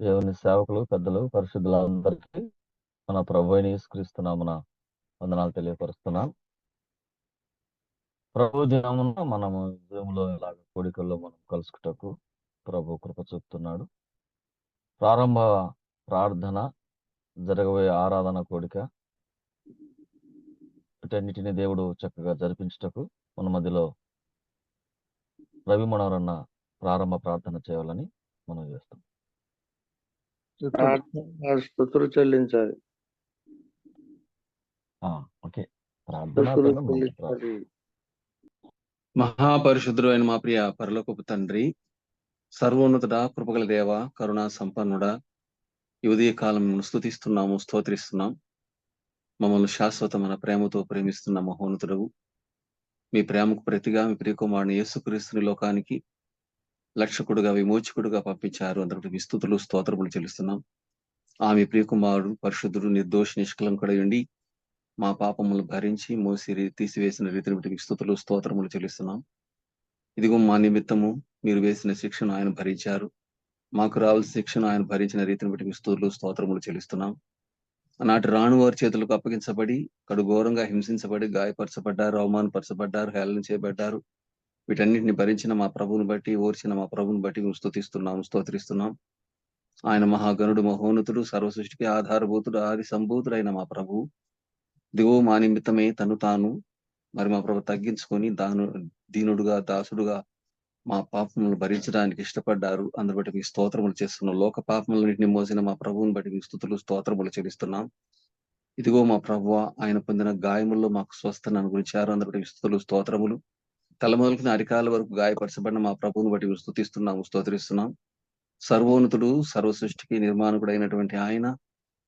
దేవుని సేవకులు, పెద్దలు, పరిశుద్ధులందరికీ మన ప్రభువైన యేసుక్రీస్తు నామమున వందనాలు తెలియపరుస్తున్నాం. ప్రభు దినమున మనము జూమ్‌లో ఇలాగ కూడికల్లో మనం కలుసుకుటకు ప్రభు కృప చూపుతున్నాడు. ప్రారంభ ప్రార్థన, జరగబోయే ఆరాధన కూడిక వీటన్నిటిని దేవుడు చక్కగా జరిపించుటకు మన మధ్యలో రవి మనోరన్న ప్రారంభ ప్రార్థన చేయాలని మనం చేస్తాం. స్తుతులు చెల్లించాలి. ఓకే, ప్రార్థన స్తుతులు చెల్లించాలి. మహాపరిశుద్ధుడు అయిన మా ప్రియ పరలోకపు తండ్రి, సర్వోన్నతుడ, కృపగల దేవ, కరుణా సంపన్నుడ, ఈ ఉదయ కాలం స్తుతిస్తున్నాము, స్తోత్రిస్తున్నాం. మమ్మల్ని శాశ్వతమైన ప్రేమతో ప్రేమిస్తున్న మహోన్నతుడవు, మీ ప్రేమకు ప్రతిగా మీ ప్రియకుమారుని యేసుక్రీస్తుని లోకానికి రక్షకుడుగా, విమోచకుడుగా పంపించారు. అందరికి స్తుతులు స్తోత్రములు చెల్లిస్తున్నాం. ఆమె ప్రియకుమారుడు పరిశుద్ధుడు, నిర్దోషి, నిష్కలంకుడై ఉండి మా పాపములు భరించి మోసి తీసివేసిన రీతిని బట్టి మీకు స్తుతులు స్తోత్రములు చెల్లిస్తున్నాం. ఇదిగో మా నిమిత్తము మీరు వేసిన శిక్షను ఆయన భరించారు. మాకు రావాల్సిన శిక్షను ఆయన భరించిన రీతిని బట్టి మీకు స్తుతులు స్తోత్రములు చెల్లిస్తున్నాం. ఆనాటి రాణువారి చేతులకు అప్పగించబడి కడు ఘోరంగా హింసించబడి గాయపరచబడ్డారు, అవమానపరచబడ్డారు, హేళన చేయబడ్డారు. వీటన్నిటిని భరించిన మా ప్రభువుని బట్టి, ఓర్చిన మా ప్రభువుని బట్టి మేము స్తుతిస్తున్నాం, స్తోత్రిస్తున్నాం. ఆయన మహాగణుడు, మహోన్నతుడు, సర్వసృష్టికి ఆధారభూతుడు, ఆది సంభూతుడైన మా ప్రభువు దిగో మా నిమిత్తమే తను తాను మరి మా ప్రభు తగ్గించుకొని దీనుడుగా, దాసుడుగా మా పాపములను భరించడానికి ఇష్టపడ్డారు. అందుని బట్టి మీకు స్తోత్రములు చేస్తున్నాం. లోక పాపములన్నింటినీ మోసిన మా ప్రభువుని బట్టి మీకు స్తుతులు స్తోత్రములు చెల్లిస్తున్నాం. ఇదిగో మా ప్రభువ, ఆయన పొందిన గాయముల్లో మాకు స్వస్థను అనుగ్రహించారు. అందుని బట్టి స్తుతులు స్తోత్రములు. తల మొదలుకుని అరికాల వరకు గాయపరచబడిన మా ప్రభువుని బట్టి మేము స్తుతిస్తున్నాము, స్తోత్రిస్తున్నాం. సర్వోన్నతుడు, సర్వసృష్టికి నిర్మాణకుడైనటువంటి ఆయన,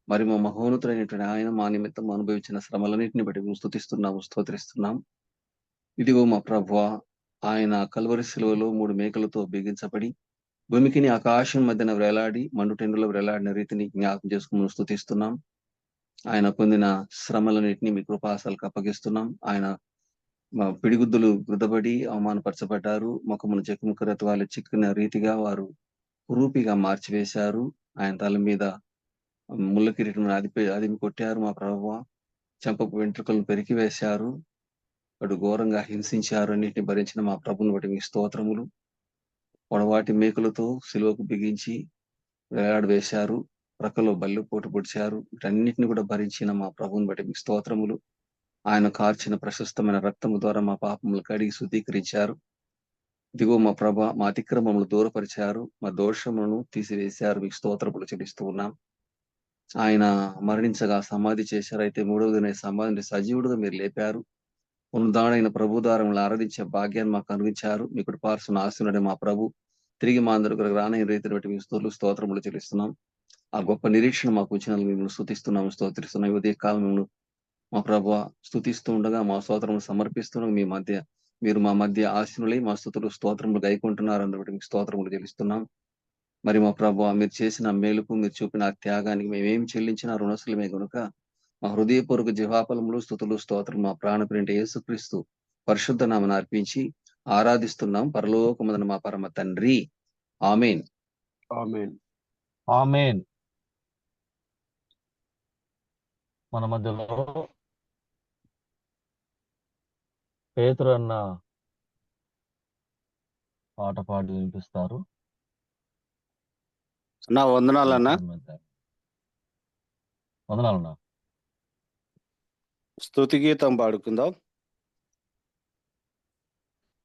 మరి మా మహోన్నతుడైనటువంటి ఆయన మా నిమిత్తం అనుభవించిన శ్రమలన్నింటిని బట్టి మేము స్తుతిస్తున్నాము, స్తోత్రిస్తున్నాం. ఇదిగో మా ప్రభువ, ఆయన కల్వరి శిలువలో 3 మేకలతో బిగించబడి భూమికిని ఆకాశం మధ్యన వేలాడి మండుటెండులో వేలాడిన రీతిని జ్ఞాపకం చేసుకుని స్తుతిస్తున్నాం. ఆయన పొందిన శ్రమలన్నింటినీ మీ కృపాసలకు అప్పగిస్తున్నాం. ఆయన పిడిగుద్దులు గుద్దబడి అవమానపరచబడ్డారు. ముఖమును చెక్కుముక్కరతు వాళ్ళు చిక్కిన రీతిగా వారు కురూపిగా మార్చివేశారు. ఆయన తల మీద ముళ్ళ కిరీటం అదిమి కొట్టారు. మా ప్రభువ, చెంపకు వెంట్రుకలను పెరికి వేశారు. అటు ఘోరంగా హింసించారు. అన్నింటిని భరించిన మా ప్రభుని బట్టి మీ స్తోత్రములు. పొడవాటి మేకులతో సిలువకు బిగించి వేలాడవేశారు. ప్రక్కలో బల్లు పోటు పొడిచారు. వీటన్నిటిని కూడా భరించిన మా ప్రభుని బట్టి మీ స్తోత్రములు. ఆయన కార్చిన ప్రశస్తమైన రక్తము ద్వారా మా పాపములు కడిగి శుద్ధీకరించారు. ఇదిగో మా ప్రభ, మా అతిక్రమములు దూరపరిచారు, మా దోషములను తీసివేశారు. మీకు స్తోత్రములు చెల్లిస్తూ ఉన్నాం. ఆయన మరణించగా సమాధి చేశారు. అయితే 3వ దిన సమాధిని సజీవుడుగా మీరు లేపారు. పునరుద్ధారుడైన ప్రభు ద్వారములు ఆరాధించే భాగ్యాన్ని మాకు అనుగ్రహించారు. మీ కృపార్సున ఆశీనుడే మా ప్రభు తిరిగి మా అందరికి రానైన రీతిని బట్టి మీ స్తోత్రములు చెల్లిస్తున్నాం. ఆ గొప్ప నిరీక్షణ మాకు వచ్చినందుకు మిమ్మల్ని స్తుతిస్తున్నాము, స్తోత్రిస్తున్నాం. ఈ ఉదయ కాలం మిమ్మల్ని మా ప్రభు స్తుతిస్తూ ఉండగా, మా స్తోత్రములు సమర్పిస్తుండగా మీరు మా మధ్య ఆశీనులై మా స్తుతులు స్తోత్రములు గైకుంటున్నారు. అందుబట్టి మీకు స్తోత్రములు చెల్లిస్తున్నాం. మరి మా ప్రభు, మీరు చేసిన మేలుకు, మీరు చూపిన త్యాగానికి మేమేం చెల్లించిన రుణసులమే గనుక మా హృదయపూర్వక జీవాఫలములు, స్తుతులు, స్తోత్రం మా ప్రాణప్రియుడైన యేసుక్రీస్తు పరిశుద్ధ నామమున అర్పించి ఆరాధిస్తున్నాం. పరలోకమందున మా పరమ తండ్రి. ఆమేన్. ఆమేన్. ఆమేన్. మన మధ్యలో పేతురు అన్న పాట పాడి వినిపిస్తారు. అన్నా వందనాలన్నా. వందనాలన్నా. స్తుతి గీతం పాడుకుందాం.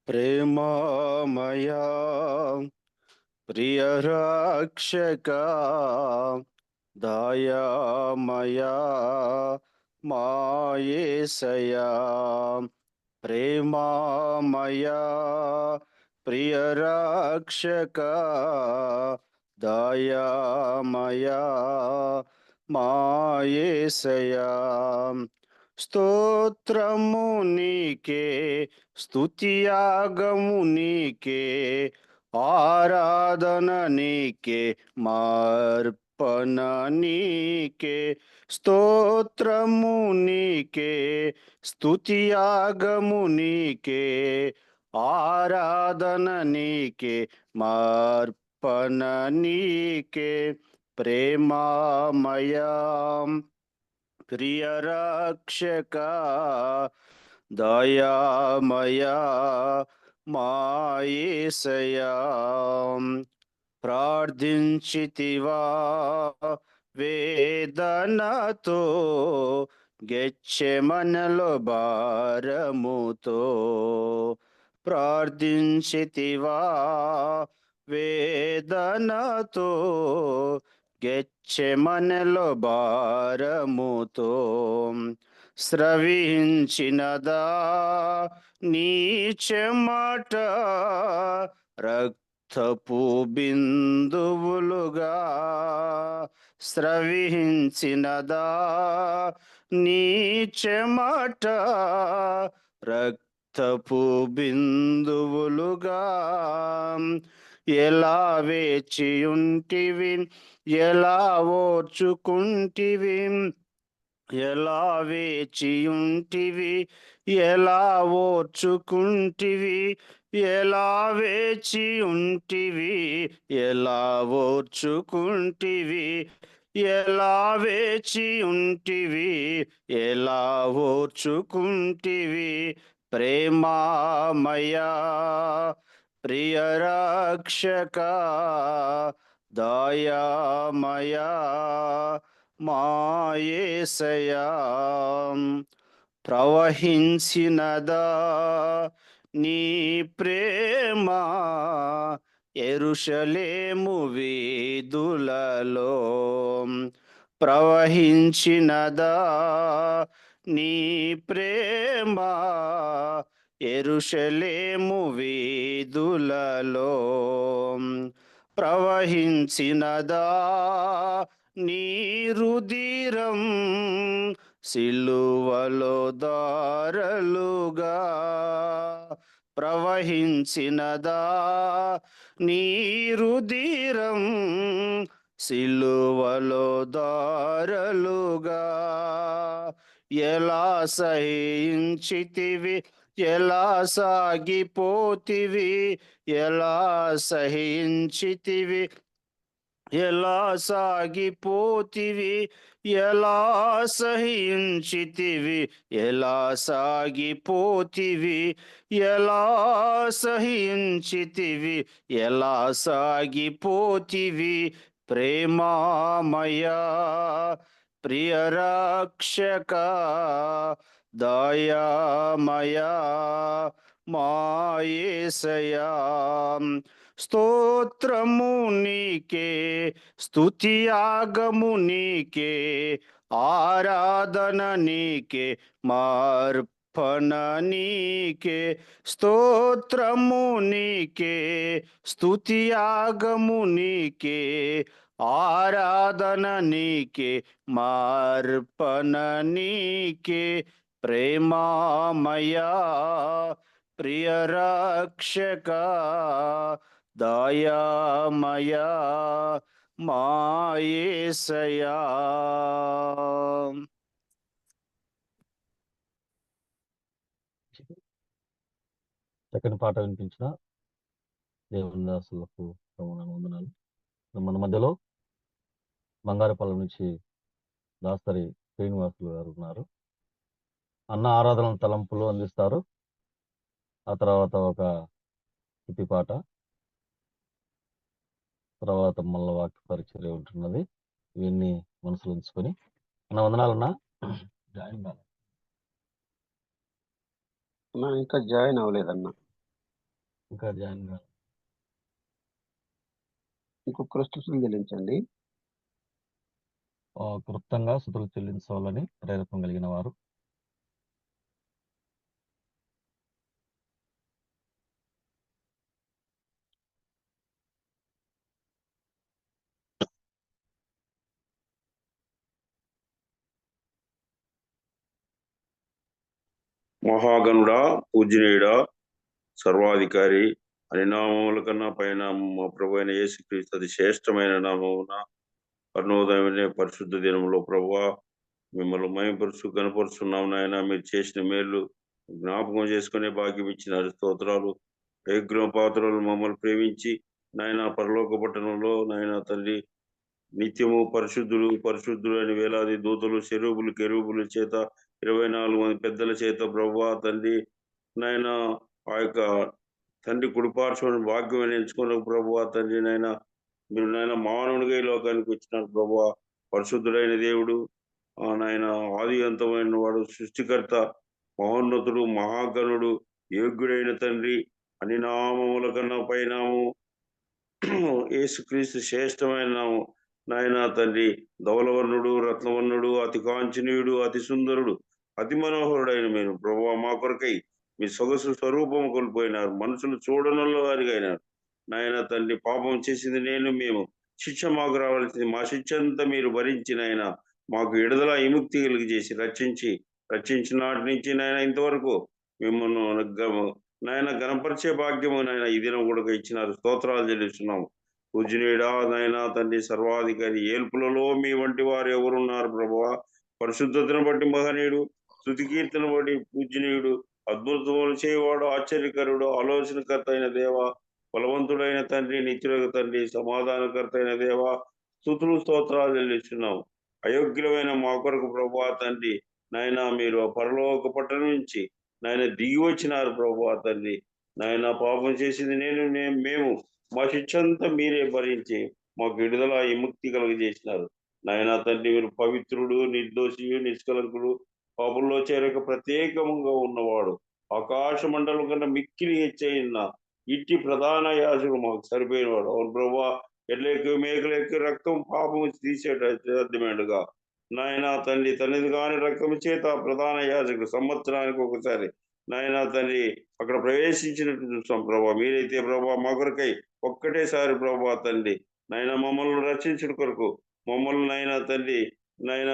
ప్రేమమయా ప్రియ రక్షక దయామయా మా యేసయ్యా, ప్రేమమయా ప్రియ రక్షక దయామయా మా యేసయ్యా, స్తోత్రము నీకే, స్తుతియాగము నీకే, ఆరాధన నీకే, మార్పణ నీకే, స్తోత్రము నీకే, స్తుతియాగము నీకే, ఆరాధన నీకే, మార్పణ నీకే, ప్రేమామయా ప్రియ రక్షక దయామయా మా యేసయ్యా ప్రార్థించితివా వేదనతో గెచ్చెమనలో భారముతో ప్రార్థించితివా వేదనతో గెచ్చెమనలో భారముతో స్రవించినదా నీ చెమట రక్తపు బిందువులుగా స్రవించినదా నీ చెమట రక్తపు బిందువులుగా ఎలా వేచియుంటివి ఎలా ఓర్చుకుంటివి ఎలా వేచియుంటివి ఎలా ఓర్చుకుంటివి ఎలా వేచియుంటివి ఎలా ఓర్చుకుంటివి ఎలా వేచియుంటివి ఎలా ఓర్చుకుంటివి ప్రేమామయా ప్రియ రక్షక దయామయా మా యేసయ్యా ప్రవహించినదా నీ ప్రేమ యెరూషలేము వీధులలో ప్రవహించినదా నీ ప్రేమ యెరూషలేము వీధులలో ప్రవహించినదా నీ రుధిరం సిలువలో దారలుగా ప్రవహించినదా నీ రుధిరం సిలువలో దారలుగా ఎలా సహించితివి ఎలా సాగిపోతివి ఎలా సహించితివి ఎలా సాగిపోతివి ఎలా సహించితివి ఎలా సాగిపోతివి ఎలా సహించితివి ఎలా సాగిపోతివి ప్రేమామయా ప్రియ రక్షక దయామయా మా యేసయ్యా స్తోత్రము నీకే స్తుతియాగము నీకే ఆరాధన నీకే మార్పణ నీకే స్తోత్రము నీకే స్తుతియాగము నీకే ఆరాధన నీకే మార్పణ నీకే ప్రేమామయా ప్రియ రక్షక దయామయా మా యేసయ్యా చక్కని పాట వినిపించిన దేవుని దాసులకు వందనాలు. మన మధ్యలో బంగారపల్లి నుంచి దాసరి శ్రీనివాసులు గారు ఉన్నారు. అన్న ఆరాధన తలంపులు అందిస్తారు. ఆ తర్వాత ఒక స్థితి పాట, తర్వాత మళ్ళీ వాక్య పరిచర్య ఉంటున్నది. ఇవన్నీ మనసులో ఉంచుకొని అన్న వందనాలన్నా. జాయిన్ కాదు అన్నా ఇంకా జాయిన్ అవ్వలేదన్నా. ఇంకా జాయిన్ కాదు. ఇంకొక స్తుతులు చెల్లించండి. క్లుప్తంగా స్తుతులు చెల్లించాలని ప్రేరేపణ కలిగిన వారు మహాగణుడా, పూజనీయుడా, సర్వాధికారి అని నామముల కన్నా పైన మా ప్రభు అయిన యేసుక్రీస్తు అతి శ్రేష్టమైన నామమున అరుణోదయమైన పరిశుద్ధ దినంలో ప్రభువా మిమ్మల్ని మయంపరుచు కనపరుచున్నాం నాయన. మీరు చేసిన మేలు జ్ఞాపకం చేసుకునే భాగ్యం ఇచ్చినారు. స్తోత్రాలు. విగ్రహ పాత్రలు మమ్మల్ని ప్రేమించి నాయన పరలోక పట్టణంలో నాయన తండ్రి నిత్యము పరిశుద్ధుడు పరిశుద్ధుడు అని వేలాది దూతలు శరూబులు కెరూబుల చేత 24 మంది పెద్దల చేత ప్రభువా తండ్రి నాయన ఆ యొక్క తండ్రి కుడిపార్శ్వని భాగ్యం ఎంచుకున్న ప్రభువా తండ్రి నాయన మీరు నాయన మానవునిగా ఈ లోకానికి వచ్చినారు ప్రభువా పరిశుద్ధుడైన దేవుడు నాయన ఆది అంతమైన వాడు సృష్టికర్త మహోన్నతుడు మహాగణుడు యోగ్యుడైన తండ్రి అని నామముల కన్నా పైనాము యేసుక్రీస్తు శ్రేష్టమైన నామం నాయన తండ్రి ధవలవర్ణుడు రత్నవర్ణుడు అతి కాంచనీయుడు అతి సుందరుడు అతి మనోహరుడైన మీరు ప్రభువా మా కొరకై మీ సొగసు స్వరూపం కోల్పోయినారు మనుషులు చూడనంలో వారిగైనారు నాయన తండ్రి పాపం చేసింది నేను మేము శిక్ష మాకు రావాల్సింది మా శిక్ష అంతా మీరు భరించి నాయన మాకు విడుదల విముక్తి కలిగి చేసి రక్షించిన నాటి నుంచి నాయన ఇంతవరకు మిమ్మల్ని నాయన గణపరిచే భాగ్యము నాయన ఈ దినం కూడా ఇచ్చినారు స్తోత్రాలు చెల్లిస్తున్నాము పూజనీయుడా నాయన తండ్రి సర్వాధికారి ఏల్పులలో మీ వంటి వారు ఎవరున్నారు ప్రభువా పరిశుద్ధతను బట్టి మహనీయుడు స్తుతి కీర్తన బట్టి పూజనీయుడు అద్భుతములు చేయవాడు ఆశ్చర్యకరుడు ఆలోచనకర్త అయిన దేవ బలవంతుడైన తండ్రి నిత్యుల తండ్రి సమాధానకర్త అయిన దేవ స్తుతులు స్తోత్రాలు చెల్లిస్తున్నాము అయోగ్యులమైన మా కొరకు ప్రభువా తండ్రి నాయన మీరు పరలోక పట్టణం నుంచి నాయన దిగి వచ్చినారు ప్రభువా తండ్రి నాయన పాపం చేసింది మేము మా శిక్ష అంతా మీరే భరించి మాకు విడుదల విముక్తి కలుగజేసినారు నాయన తండ్రి మీరు పవిత్రుడు నిర్దోషియు నిష్కలంకుడు పాపుల్లో చేరక ప్రత్యేకంగా ఉన్నవాడు ఆకాశ మండలం కన్నా మిక్కిలి హెచ్చయిన ఇట్టి ప్రధాన యాజకుడు మాకు సరిపోయినవాడు అవును ప్రభువా ఎడ్లెక్కి మేకలెక్కి రక్తం పాపము తీసేటట్టుగా నాయన తండ్రి తనది కాని రక్తం చేత ప్రధాన యాజకుడు సంవత్సరానికి ఒకసారి నాయన తండ్రి అక్కడ ప్రవేశించినట్టు చూస్తాం ప్రభా మీరైతే ప్రభా మా కొరకై ఒక్కటేసారి ప్రభా తండ్రి నాయన మమ్మల్ని రక్షించడం కొరకు మమ్మల్ని నాయన తండ్రి నాయన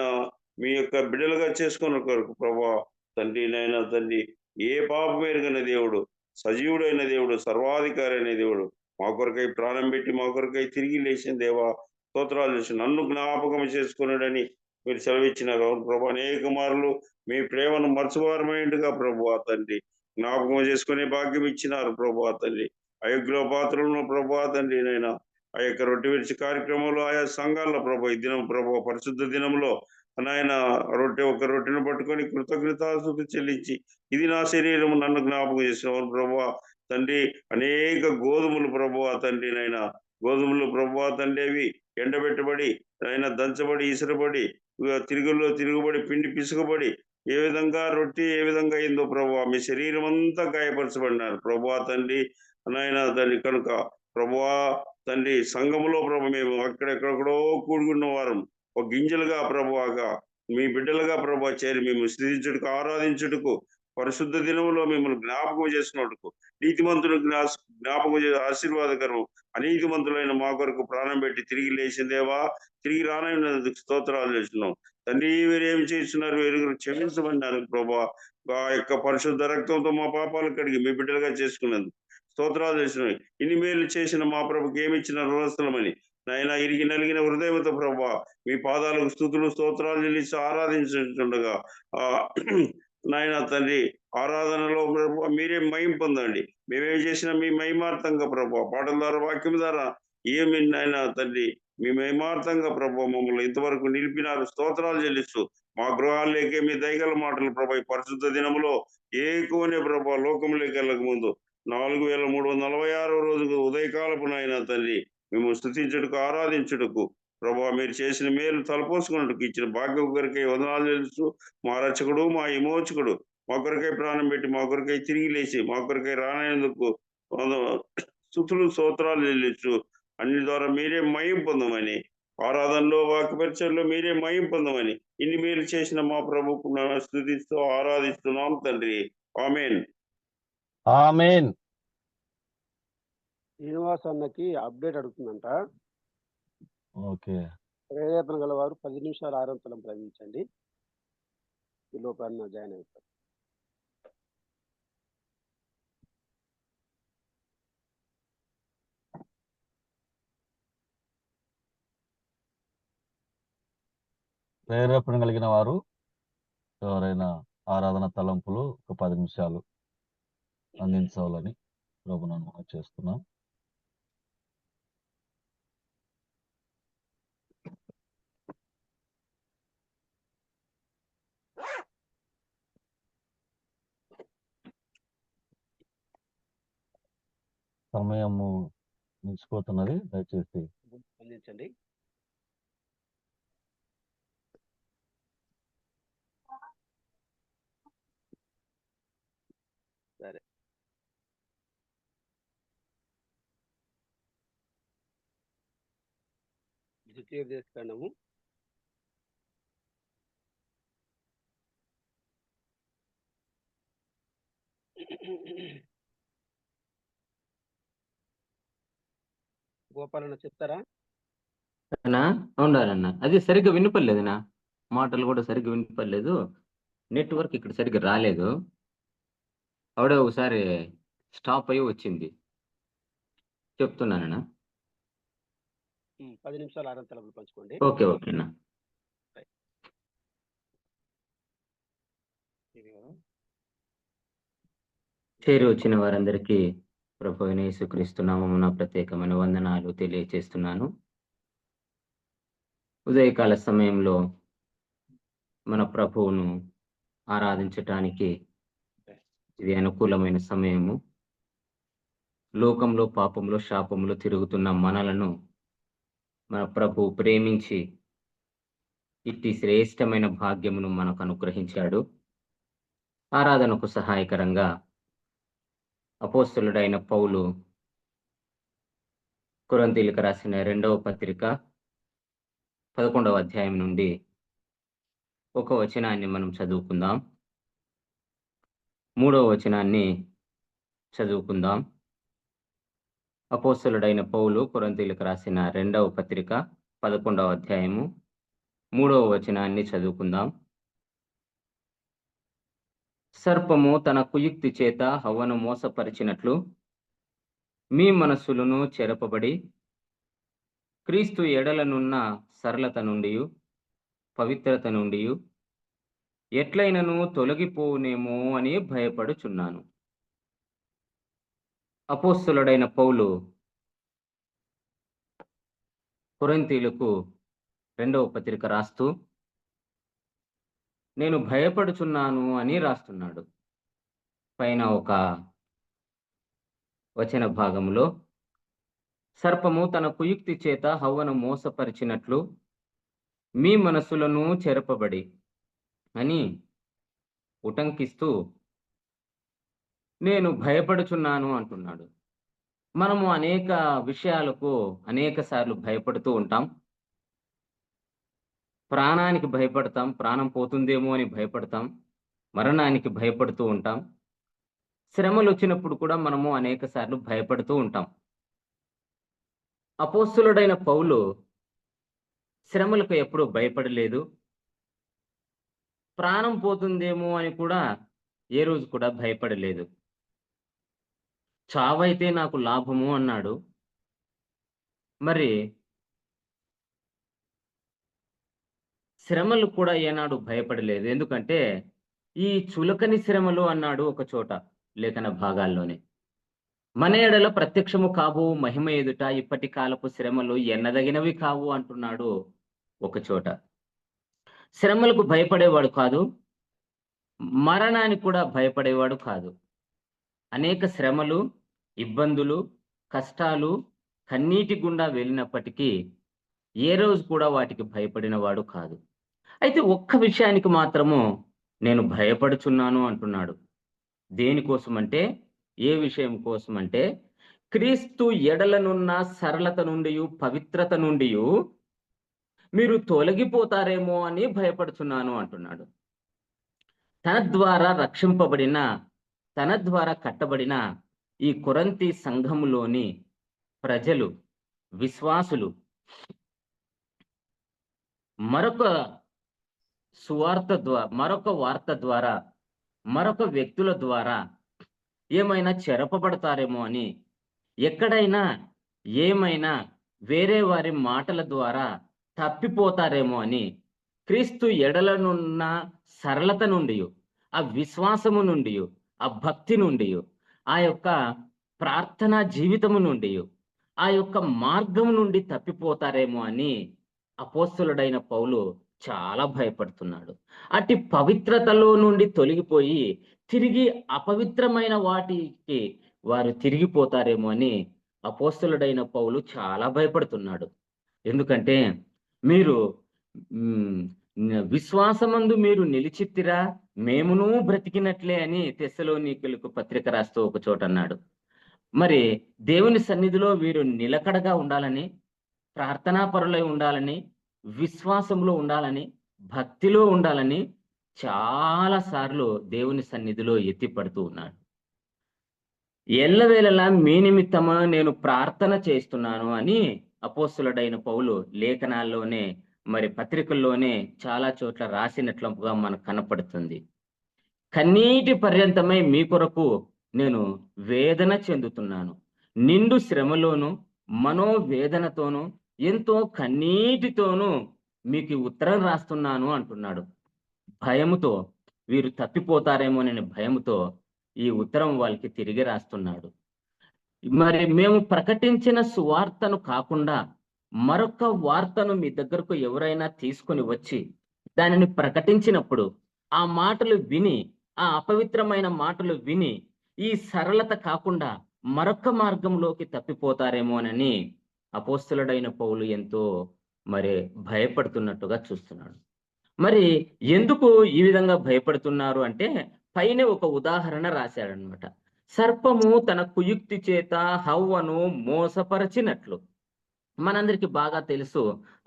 మీ యొక్క బిడ్డలుగా చేసుకున్న కొరకు ప్రభా తండ్రి నాయన తండ్రి ఏ పాపం ఎరుగని దేవుడు సజీవుడైన దేవుడు సర్వాధికారి అయిన దేవుడు మా కొరకై ప్రాణం పెట్టి మా కొరకై తిరిగి లేచిన దేవా స్తోత్రాలు చేసి నన్ను జ్ఞాపకం చేసుకున్నాడని మీరు సెలవిచ్చినారు ప్రభు అనేక మార్లు మీ ప్రేమను మర్చువారమైండుగా ప్రభు తండ్రి జ్ఞాపకం చేసుకునే భాగ్యం ఇచ్చినారు ప్రభు తండ్రి అయోగ్యుల పాత్రలను ప్రభు తండ్రి నైనా ఆ యొక్క రొట్టె విరిచి కార్యక్రమంలో ఆయా సంఘాల్లో ప్రభు ఈ దినం ప్రభు పరిశుద్ధ దినంలో నాయన రొట్టెను పట్టుకొని కృతజ్ఞతాస్తుతి చెల్లించి ఇది నా శరీరం నన్ను జ్ఞాపకం చేసిన ప్రభు తండ్రి అనేక గోధుమలు ప్రభు తండ్రి నైనా గోధుమలు ప్రభు తండ్రి అవి ఎండబెట్టబడి ఆయన దంచబడి ఇసురబడి తిరుగుబడి పిండి పిసుకబడి ఏ విధంగా రొట్టె ఏ విధంగా అయిందో ప్రభు మీ శరీరం అంతా గాయపరచబడినారు ప్రభు తండ్రి నాయన తండ్రి కనుక ప్రభువా తండ్రి సంఘములో ప్రభు మేము అక్కడెక్కడెక్కడో కూడుకున్న వారం ఒక గింజలుగా ప్రభువాగా మీ బిడ్డలుగా ప్రభు చేరి మేము స్థితించుటకు ఆరాధించుటకు పరిశుద్ధ దినములో మిమ్మల్ని జ్ఞాపకం చేసినట్టుకు నీతిమంతుడు జ్ఞాపకం చేసే ఆశీర్వాదకరం అనీతిమంతులైన మా కొరకు ప్రాణం పెట్టి తిరిగి లేచిందేవా తిరిగి రానైనందుకు స్తోత్రాలు చేస్తున్నాం తండ్రి మీరు ఏమి చేస్తున్నారు ఎరుగురు క్షమించమన్నారు ప్రభా ఆ యొక్క పరిశుద్ధ రక్తంతో మా పాపాలు కడిగి మీ బిడ్డలుగా చేసుకున్నందుకు స్తోత్రాలు చేసినాయి ఇన్ని మేలు చేసిన మా ప్రభుకి ఏమిచ్చిన రుణస్థలమని నాయన ఇరిగి నలిగిన హృదయంతో ప్రభా మీ పాదాలకు స్తుతులు స్తోత్రాలు చెల్లించి ఆరాధించుండగా నాయన తండ్రి ఆరాధనలో ప్రభు మీరే మహిమ పొందండి మేమేం చేసినా మీ మహిమార్థంగా ప్రభు పాటల ద్వారా వాక్యం ద్వారా ఏమి నాయన తండ్రి మీ మహిమార్థంగా ప్రభు మమ్మల్ని ఇంతవరకు నిలిపినారు స్తోత్రాలు చెల్లిస్తూ మా గృహాల్లోకే మీ దయగల మాటలు ప్రభు పరిశుద్ధ దినములో ఏకోనే ప్రభు లోకంలోకి వెళ్ళక ముందు 4346 రోజుకు ఉదయకాలపు నాయన తండ్రి మేము స్తుతించుటకు ఆరాధించుటకు ప్రభా మీరు చేసిన మేలు తలపోసుకున్నట్టుకు ఇచ్చిన భాగ్యం కొరకై వందనాలు తెలుస్తూ మా రక్షకుడు మా విమోచకుడు మా కొరకై ప్రాణం పెట్టి మా కొరకై తిరిగి లేచి మా కొరకై రానందుకు స్తుతులు స్తోత్రాలు చెల్లించు అన్ని ద్వారా మీరే మహిమ పొందమని ఆరాధనలో వాక్యపరిచయంలో మీరే మహిమ పొందమని ఇన్ని మీరు చేసిన మా ప్రభుకు స్తుతిస్తూ ఆరాధిస్తున్నాం తండ్రి ఆమేన్ ఆమేన్. శ్రీనివాస్ అన్నకి అప్డేట్ అడుగుతుందంట. ఓకే. ప్రేరేపణ గల వారు 10 నిమిషాలు ఆరంతలం ప్రవేశించండి. ఈ లోపల అన్న జాయిన్ అవుతారు. ప్రేరేపణ కలిగిన వారు ఎవరైనా ఆరాధన తలంపులు ఒక 10 నిమిషాలు అందించాలని ప్రభువును మనం చేస్తున్నాం. సమయము మించిపోతున్నది. దయచేసి అందించండి. సరే, ద్వితీయోపదేశ కాండము 'గోపాలన్న చెప్తారా? అన్నా ఉండాలన్నా, అది సరిగ్గా వినిపడలేదునా, మాటలు కూడా సరిగ్గా వినిపడలేదు. నెట్వర్క్ ఇక్కడ సరిగ్గా రాలేదు. ఆవిడే ఒకసారి స్టాప్ అయ్యి వచ్చింది. చెప్తున్నానన్నా. 10 నిమిషాలు 6 తలపులు పంచుకోండి. ఓకేనా. చేరి వచ్చిన వారందరికీ ప్రభు అయిన యేసుక్రీస్తు నామమున ప్రత్యేకమైన వందనాలు తెలియచేస్తున్నాను. ఉదయకాల సమయంలో మన ప్రభువును ఆరాధించటానికి ఇది అనుకూలమైన సమయము. లోకంలో పాపంలో శాపంలో తిరుగుతున్న మనలను మన ప్రభు ప్రేమించి ఇట్టి శ్రేష్టమైన భాగ్యమును మనకు అనుగ్రహించాడు. ఆరాధనకు సహాయకరంగా అపోస్తలుడైన పౌలు కొరింథీయులకు రాసిన 2వ పత్రిక 11వ అధ్యాయం నుండి ఒక వచనాన్ని మనం చదువుకుందాం. 3వ వచనాన్ని చదువుకుందాం. అపోస్తలుడైన పౌలు కొరింథీయులకు రాసిన 2వ పత్రిక 11వ అధ్యాయము 3వ వచనాన్ని చదువుకుందాం. సర్పము తన కుయుక్తి చేత హవ్వను మోసపరిచినట్లు మీ మనస్సులను చెరపబడి క్రీస్తు ఎడలనున్న సరళత నుండి పవిత్రత నుండి ఎట్లైనను తొలగిపోవునేమో అని భయపడుచున్నాను. అపోస్తలుడైన పౌలు కొరింథీయులకు 2వ పత్రిక రాస్తూ నేను భయపడుచున్నాను అని రాస్తున్నాడు. పైన ఒక వచన భాగంలో సర్పము తన కుయుక్తి చేత హవ్వను మోసపరిచినట్లు మీ మనస్సులను చెరపబడి అని ఉటంకిస్తూ నేను భయపడుచున్నాను అంటున్నాడు. మనము అనేక విషయాలకు అనేక సార్లు భయపడుతూ ఉంటాం. ప్రాణానికి భయపడతాం, ప్రాణం పోతుందేమో అని భయపడతాం, మరణానికి భయపడుతూ ఉంటాం. శ్రమలు వచ్చినప్పుడు కూడా మనము అనేక సార్లు భయపడుతూ ఉంటాం. అపోస్తలుడైన పౌలు శ్రమలకు ఎప్పుడూ భయపడలేదు. ప్రాణం పోతుందేమో అని కూడా ఏ రోజు కూడా భయపడలేదు. చావైతే నాకు లాభము అన్నాడు. మరి శ్రమలు కూడా ఏనాడు భయపడలేదు. ఎందుకంటే ఈ చులకని శ్రమలు అన్నాడు ఒక చోట లేఖన భాగాల్లోనే. మన ఎడల ప్రత్యక్షము కావు మహిమ ఎదుట ఇప్పటి కాలపు శ్రమలు ఎన్నదగినవి కావు అంటున్నాడు ఒక చోట. శ్రమలకు భయపడేవాడు కాదు, మరణానికి కూడా భయపడేవాడు కాదు. అనేక శ్రమలు, ఇబ్బందులు, కష్టాలు, కన్నీటి గుండా వెళ్ళినప్పటికీ ఏ రోజు కూడా వాటికి భయపడిన వాడు కాదు. అయితే ఒక్క విషయానికి మాత్రము నేను భయపడుచున్నాను అంటున్నాడు. దేనికోసమంటే, ఏ విషయం కోసమంటే క్రీస్తు ఎడలనున్న సరళత నుండి పవిత్రత నుండి మీరు తొలగిపోతారేమో అని భయపడుచున్నాను అంటున్నాడు. తన ద్వారా రక్షింపబడిన, తన ద్వారా కట్టబడిన ఈ కొరింథీ సంఘములోని ప్రజలు, విశ్వాసులు మరొక వార్త ద్వారా మరొక వ్యక్తుల ద్వారా ఏమైనా చెరపబడతారేమో అని, ఎక్కడైనా ఏమైనా వేరే వారి మాటల ద్వారా తప్పిపోతారేమో అని క్రీస్తు ఎడలనున్న సరళత నుండి, ఆ విశ్వాసము నుండి, ఆ భక్తి నుండి, ఆ యొక్క ప్రార్థనా జీవితము నుండి, ఆ యొక్క మార్గం నుండి తప్పిపోతారేమో అని అపోస్తలుడైన పౌలు చాలా భయపడుతున్నాడు. అట్టి పవిత్రతలో నుండి తొలగిపోయి తిరిగి అపవిత్రమైన వాటికి వారు తిరిగిపోతారేమో అని అపోస్తలుడైన పౌలు చాలా భయపడుతున్నాడు. ఎందుకంటే మీరు విశ్వాసమందు మీరు నిలిచిత్తిరా, మేమును బ్రతికినట్లే అని తెస్సలోనికీయులకు పత్రిక రాస్తూ ఒక చోట అన్నాడు. మరి దేవుని సన్నిధిలో వీరు నిలకడగా ఉండాలని, ప్రార్థనాపరులై ఉండాలని, విశ్వాసంలో ఉండాలని, భక్తిలో ఉండాలని చాలా సార్లు దేవుని సన్నిధిలో ఎత్తిపడుతూ ఉన్నాడు. ఎల్లవేళలా మీ నిమిత్తమా నేను ప్రార్థన చేస్తున్నాను అని అపోస్తలుడైన పౌలు లేఖనాల్లోనే మరి పత్రికల్లోనే చాలా చోట్ల రాసినట్లుగా మనకు కనపడుతుంది. కన్నీటి పర్యంతమై మీ కొరకు నేను వేదన చెందుతున్నాను, నిండు శ్రమలోను మనోవేదనతోనూ ఎంతో కన్నీటితోనూ మీకు ఉత్తరం రాస్తున్నాను అంటున్నాడు. భయముతో, వీరు తప్పిపోతారేమోనని భయముతో ఈ ఉత్తరం వాళ్ళకి తిరిగి రాస్తున్నాడు. మరి మేము ప్రకటించిన సువార్తను కాకుండా మరొక వార్తను మీ దగ్గరకు ఎవరైనా తీసుకొని వచ్చి దానిని ప్రకటించినప్పుడు ఆ మాటలు విని, ఆ అపవిత్రమైన మాటలు విని ఈ సరళత కాకుండా మరొక మార్గంలోకి తప్పిపోతారేమోనని అపోస్తలుడైన పౌలు ఎంతో మరి భయపడుతున్నట్టుగా చూస్తున్నాడు. మరి ఎందుకు ఈ విధంగా భయపడుతున్నారు అంటే పైన ఒక ఉదాహరణ రాశాడనమాట. సర్పము తన కుయుక్తి చేత హవ్వను మోసపరచినట్లు. మనందరికి బాగా తెలుసు,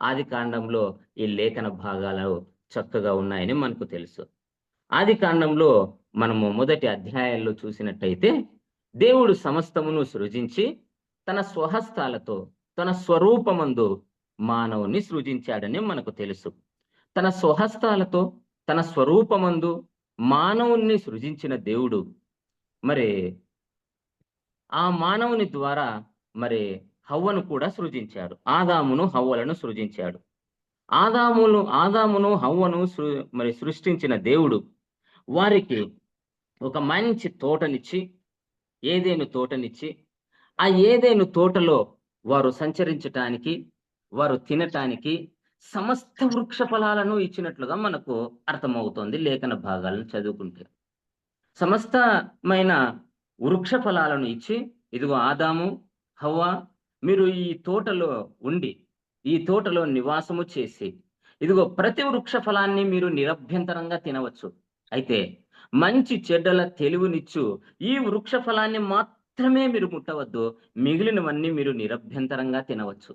ఆది కాండంలో ఈ లేఖన భాగాలు చక్కగా ఉన్నాయని మనకు తెలుసు. ఆది కాండంలో మనము మొదటి అధ్యాయాల్లో చూసినట్టయితే దేవుడు సమస్తమును సృజించి తన స్వహస్తాలతో తన స్వరూపమందు మానవుని సృజించాడని మనకు తెలుసు. తన స్వహస్తాలతో తన స్వరూపమందు మానవుణ్ణి సృజించిన దేవుడు మరి ఆ మానవుని ద్వారా మరి హవ్వను కూడా సృజించాడు. ఆదామును హవ్వలను సృజించాడు. ఆదామును హవ్వను మరి సృష్టించిన దేవుడు వారికి ఒక మంచి తోటనిచ్చి, ఏదైనా తోటనిచ్చి, ఆ ఏదైనా తోటలో వారు సంచరించటానికి, వారు తినటానికి సమస్త వృక్ష ఫలాలను ఇచ్చినట్లుగా మనకు అర్థమవుతోంది లేఖన భాగాలను చదువుకుంటే. సమస్తమైన వృక్ష ఫలాలను ఇచ్చి, ఇదిగో ఆదాము హవ్వ మీరు ఈ తోటలో ఉండి, ఈ తోటలో నివాసము చేసి, ఇదిగో ప్రతి వృక్ష ఫలాన్ని మీరు నిరభ్యంతరంగా తినవచ్చు. అయితే మంచి చెడ్డల తెలివినిచ్చు ఈ వృక్ష ఫలాన్ని మాత్రమే మీరు ముట్టవద్దు, మిగిలినవన్నీ మీరు నిరభ్యంతరంగా తినవచ్చు.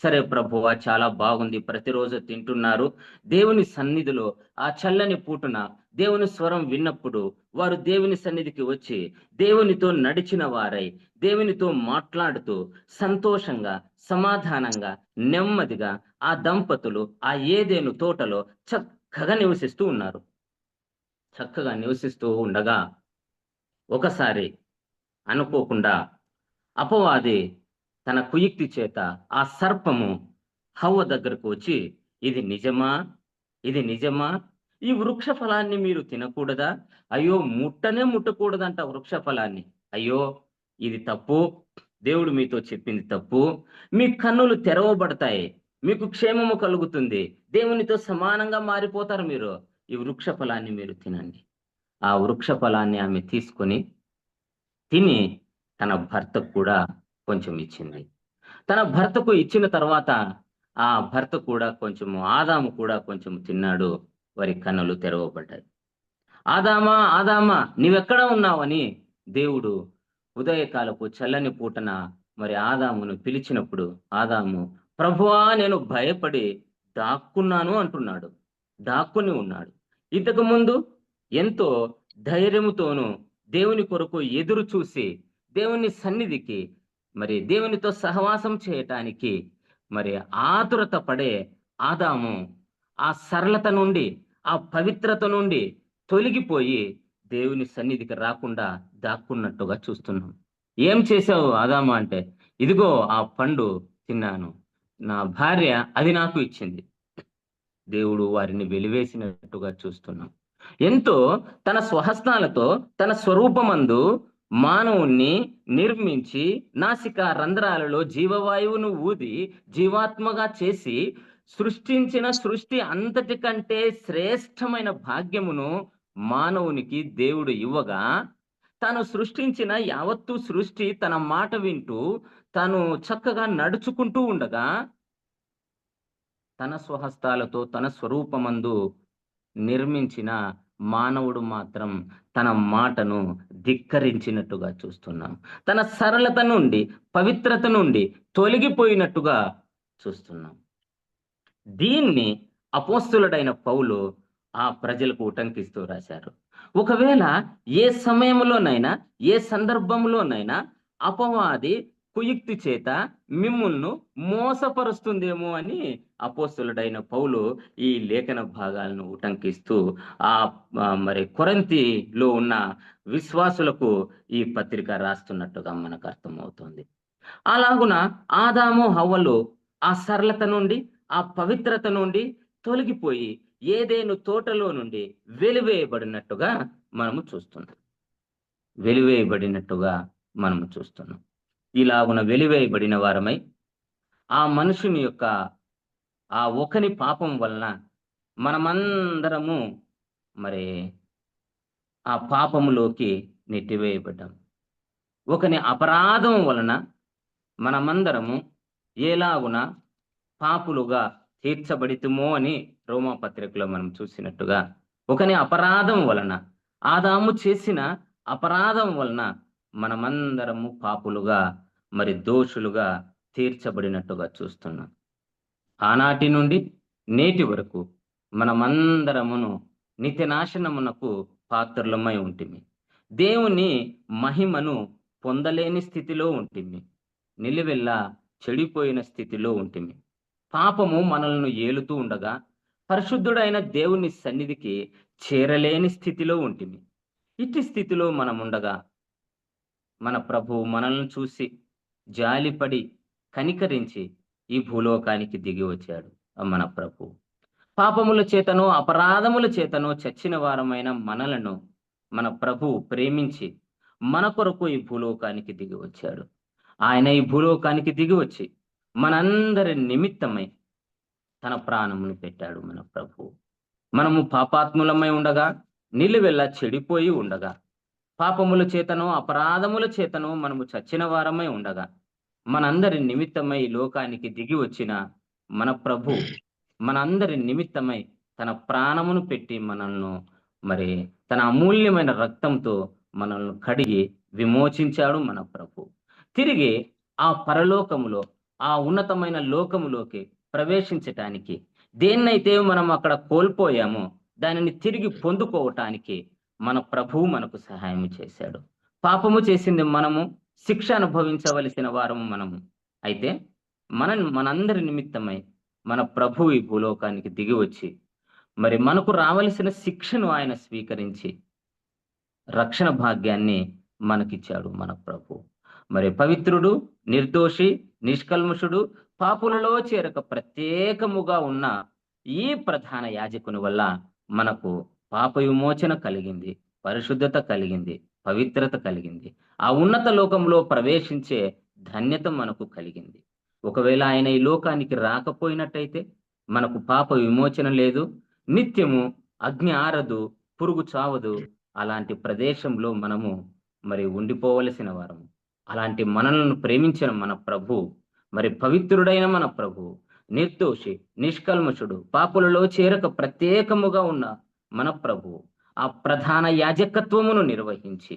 సరే ప్రభువా, చాలా బాగుంది, ప్రతిరోజు తింటున్నారు. దేవుని సన్నిధిలో ఆ చల్లని పూటన దేవుని స్వరం విన్నప్పుడు వారు దేవుని సన్నిధికి వచ్చి దేవునితో నడిచిన వారై దేవునితో మాట్లాడుతూ సంతోషంగా, సమాధానంగా, నెమ్మదిగా ఆ దంపతులు ఆ ఏదెను తోటలో చక్కగా నివసిస్తూ ఉన్నారు. చక్కగా నివసిస్తూ ఉండగా ఒకసారి అనుకోకుండా అపవాది తన కుయుక్తి చేత ఆ సర్పము హవ్వ దగ్గరకు వచ్చి, ఇది నిజమా, ఇది నిజమా, ఈ వృక్ష ఫలాన్ని మీరు తినకూడదా? అయ్యో, ముట్టకూడదంట వృక్ష ఫలాన్ని. అయ్యో, ఇది తప్పు, దేవుడు మీతో చెప్పింది తప్పు, మీ కన్నులు తెరవబడతాయి, మీకు క్షేమము కలుగుతుంది, దేవునితో సమానంగా మారిపోతారు మీరు, ఈ వృక్ష ఫలాన్ని మీరు తినండి. ఆ వృక్ష ఫలాన్ని ఆమె తీసుకొని తిని తన భర్తకు కూడా కొంచెం ఇచ్చింది. తన భర్తకు ఇచ్చిన తర్వాత ఆ భర్త కూడా కొంచెము, ఆదాము కూడా కొంచెం తిన్నాడు. వారి కన్నులు తెరవబడ్డాయి. ఆదామా, ఆదామా, నీవెక్కడ ఉన్నావని దేవుడు ఉదయకాలపు చల్లని పూటన మరి ఆదామును పిలిచినప్పుడు ఆదాము, ప్రభువా నేను భయపడి దాక్కున్నాను అంటున్నాడు. దాక్కుని ఉన్నాడు. ఇంతకు ముందు ఎంతో ధైర్యముతోనూ దేవుని కొరకు ఎదురు చూసి దేవుని సన్నిధికి మరి దేవునితో సహవాసం చేయటానికి మరి ఆతురత పడే ఆదాము ఆ సరళత నుండి, ఆ పవిత్రత నుండి తొలగిపోయి దేవుని సన్నిధికి రాకుండా దాక్కున్నట్టుగా చూస్తున్నాం. ఏం చేశావు ఆదాము అంటే, ఇదిగో ఆ పండు తిన్నాను, నా భార్య అది నాకు ఇచ్చింది. దేవుడు వారిని వెలివేసినట్టుగా చూస్తున్నాం. ఎంతో తన స్వహస్తాలతో తన స్వరూపమందు మానవుణ్ణి నిర్మించి నాసిక రంధ్రాలలో జీవవాయువును ఊది జీవాత్మగా చేసి సృష్టించిన సృష్టి అంతటికంటే శ్రేష్టమైన భాగ్యమును మానవునికి దేవుడు ఇవ్వగా, తాను సృష్టించిన యావత్తు సృష్టి తన మాట వింటూ తాను చక్కగా నడుచుకుంటూ ఉండగా తన స్వహస్తాలతో తన స్వరూపమందు నిర్మించిన మానవుడు మాత్రం తన మాటను ధిక్కరించినట్టుగా చూస్తున్నాం. తన సరళత నుండి, పవిత్రత నుండి తొలగిపోయినట్టుగా చూస్తున్నాం. దీన్ని అపోస్తులుడైన పౌలు ఆ ప్రజలకు ఉటంకిస్తూ రాశారు. ఒకవేళ ఏ సమయంలోనైనా, ఏ సందర్భంలోనైనా అపవాది కుయుక్తి చేత మిమ్ములను మోసపరుస్తుందేమో అని అపోస్తులుడైన పౌలు ఈ లేఖన భాగాలను ఉటంకిస్తూ మరి కొరింథీలో ఉన్న విశ్వాసులకు ఈ పత్రిక రాస్తున్నట్టుగా మనకు అర్థమవుతుంది. అలాగున ఆదాము హవ్వలు ఆ సరళత నుండి, ఆ పవిత్రత నుండి తొలగిపోయి ఏదేను తోటలో నుండి వెలివేయబడినట్టుగా మనము చూస్తున్నాం. వెలివేయబడినట్టుగా మనము చూస్తున్నాం. ఇలాగున వెలివేయబడిన వారమై ఆ మనుషుని యొక్క ఆ ఒకని పాపం వలన మనమందరము మరి ఆ పాపములోకి నెట్టివేయబడ్డాం. ఒకని అపరాధం వలన మనమందరము ఎలాగున పాపులుగా తీర్చబడితుమో అని రోమా పత్రికలో మనం చూసినట్టుగా ఒకని అపరాధం వలన, ఆదాము చేసిన అపరాధం వలన మనమందరము పాపులుగా మరి దోషులుగా తీర్చబడినట్టుగా చూస్తున్నాం. ఆనాటి నుండి నేటి వరకు మనమందరమును నిత్యనాశనమునకు పాత్రులమై ఉంటిమి. దేవుని మహిమను పొందలేని స్థితిలో ఉంటిమి. నిలువెల్లా చెడిపోయిన స్థితిలో ఉంటిమి. పాపము మనల్ని ఏలుతూ ఉండగా పరిశుద్ధుడైన దేవుని సన్నిధికి చేరలేని స్థితిలో ఉంటిమి. ఇట్టి స్థితిలో మనం ఉండగా మన ప్రభువు మనల్ని చూసి జాలిపడి కనికరించి ఈ భూలోకానికి దిగి వచ్చాడు. మన ప్రభువు పాపముల చేతనో అపరాధముల చేతనో చచ్చిన వారమైన మనలను మన ప్రభువు ప్రేమించి మన కొరకు ఈ భూలోకానికి దిగి వచ్చాడు. ఆయన ఈ భూలోకానికి దిగి వచ్చి మనందరి నిమిత్తమై తన ప్రాణమును పెట్టాడు మన ప్రభువు. మనము పాపాత్ములమై ఉండగా, నిలువెల్లా చెడిపోయి ఉండగా, పాపముల చేతనో అపరాధముల చేతనో మనము చచ్చిన వారమై ఉండగా, మనందరి నిమిత్తమై ఈ లోకానికి దిగి వచ్చిన మన ప్రభు మనందరి నిమిత్తమై తన ప్రాణమును పెట్టి మనల్ని మరి తన అమూల్యమైన రక్తంతో మనల్ని కడిగి విమోచించాడు మన ప్రభు. తిరిగి ఆ పరలోకములో, ఆ ఉన్నతమైన లోకములోకి ప్రవేశించటానికి, దేన్నైతే మనం అక్కడ కోల్పోయామో దానిని తిరిగి పొందుకోవటానికి మన ప్రభువు మనకు సహాయం చేశాడు. పాపము చేసింది మనము, శిక్ష అనుభవించవలసిన వారము మనము. అయితే మనందరి నిమిత్తమై మన ప్రభు ఈ భూలోకానికి దిగి వచ్చి మరి మనకు రావలసిన శిక్షను ఆయన స్వీకరించి రక్షణ భాగ్యాన్ని మనకిచ్చాడు మన ప్రభు. మరి పవిత్రుడు, నిర్దోషి, నిష్కల్మషుడు, పాపులలో చేరక ప్రత్యేకముగా ఉన్న ఈ ప్రధాన యాజకుని వల్ల మనకు పాప విమోచన కలిగింది, పరిశుద్ధత కలిగింది, పవిత్రత కలిగింది. ఆ ఉన్నత లోకంలో ప్రవేశించే ధన్యత మనకు కలిగింది. ఒకవేళ ఆయన ఈ లోకానికి రాకపోయినట్టయితే మనకు పాప విమోచన లేదు, నిత్యము అగ్ని ఆరదు, పురుగు చావదు. అలాంటి ప్రదేశంలో మనము మరి ఉండిపోవలసిన వారము. అలాంటి మనలను ప్రేమించిన మన ప్రభు, మరి పవిత్రుడైన మన ప్రభు, నిర్దోషి, నిష్కల్మషుడు, పాపులలో చేరక ప్రత్యేకముగా ఉన్న మన ప్రభు ఆ ప్రధాన యాజకత్వమును నిర్వహించి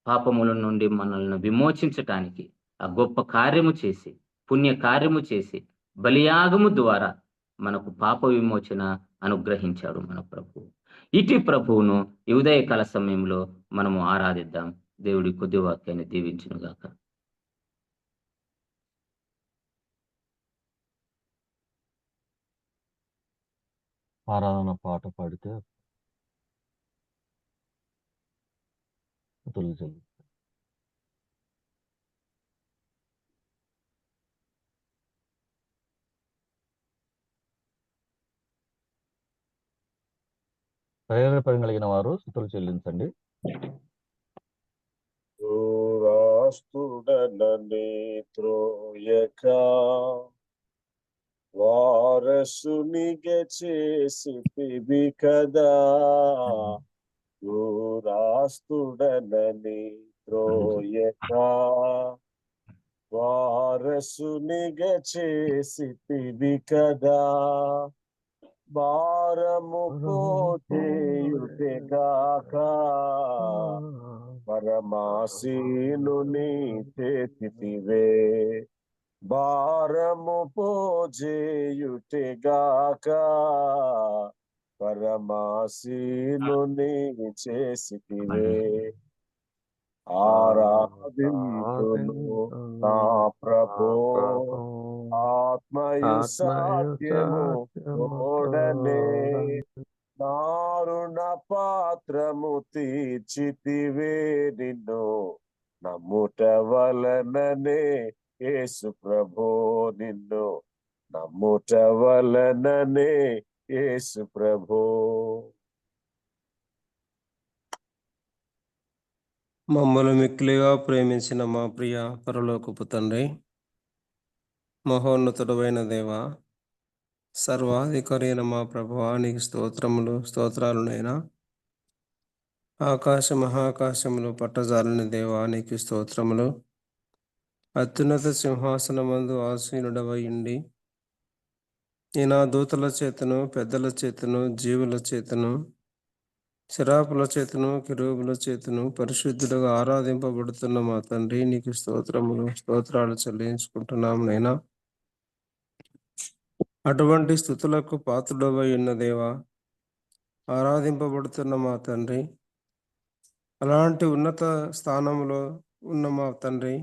పాపముల నుండి మనల్ని విమోచించటానికి ఆ గొప్ప కార్యము చేసి, పుణ్య కార్యము చేసి, బలియాగము ద్వారా మనకు పాప విమోచన అనుగ్రహించాడు మన ప్రభు. ఇటు ప్రభువును ఈ ఉదయకాల సమయంలో మనము ఆరాధిద్దాం. దేవుడి కొద్ది వాక్యాన్ని దీవించునుగాక. ఆరాధన పాట పాడితే స్తుతులు చెల్లి. ప్రేరేపణ కలిగిన వారు స్తుతులు చెల్లించండి. రాస్తుడననే త్రోయక వారసునిగా చేసితివి కదా, రాస్తుడనని త్రోయక వారసునిగా చేసితివి కదా, భారము పోచేయుటగాక పరమాసీనుని చేతివే. భారము పోజేయుటగాక పరమాసీనుని చేసితివే. ఆరాధింతును నా ప్రభో, ఆత్మయు సత్యము తోడనే. దారుణ పాత్రము తీర్చితివే నిన్ను నమ్ముట వలననే. యేసు ప్రభో నిన్ను నమ్ముట వలననే. యేసు ప్రభో. మమ్మల్ని మిక్కిలిగా ప్రేమించిన మా ప్రియ పరలోకపు తండ్రి, మహోన్నతుడైన దేవ, సర్వాధికారి అయిన మా ప్రభువా, నీకు స్తోత్రాలునైనా. ఆకాశ మహాకాశములు పట్టజాలని దేవా, నీకు స్తోత్రములు. అత్యున్నత సింహాసనమందు ఆసీనుడవై ఉండి, ఈ నా దూతల చేతను, పెద్దల చేతను, జీవుల చేతను, శరాపుల చేతను, కిరూబుల చేతను పరిశుద్ధులుగా ఆరాధింపబడుతున్న మా తండ్రి, నీకు స్తోత్రాలు చెల్లించుకుంటున్నాము నైనా. అటువంటి స్తుతులకు పాత్రుడవై ఉన్న దేవా, ఆరాధింపబడుతున్న మా తండ్రి, అలాంటి ఉన్నత స్థానంలో ఉన్న మా తండ్రి,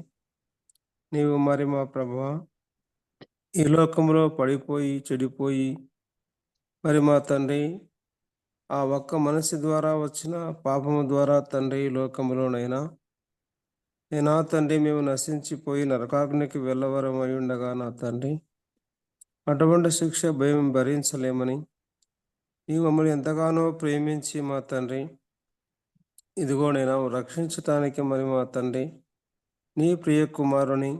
నీవు మరి మా ప్రభువా, ఈ లోకంలో పడిపోయి చెడిపోయి మరి మా తండ్రి, ఆ ఒక్క మనిషి ద్వారా వచ్చిన పాపము ద్వారా తండ్రి ఈ లోకంలోనైనా నా తండ్రి మేము నశించిపోయి నరకాగ్నికి వెళ్ళవరమై ఉండగా నా తండ్రి, అటువంటి శిక్ష భయం భరించలేమని నీవు మమ్మల్ని ఎంతగానో ప్రేమించి మా తండ్రి, ఇదిగో నేను రక్షించటానికి మరి మా తండ్రి నీ ప్రియ కుమారుని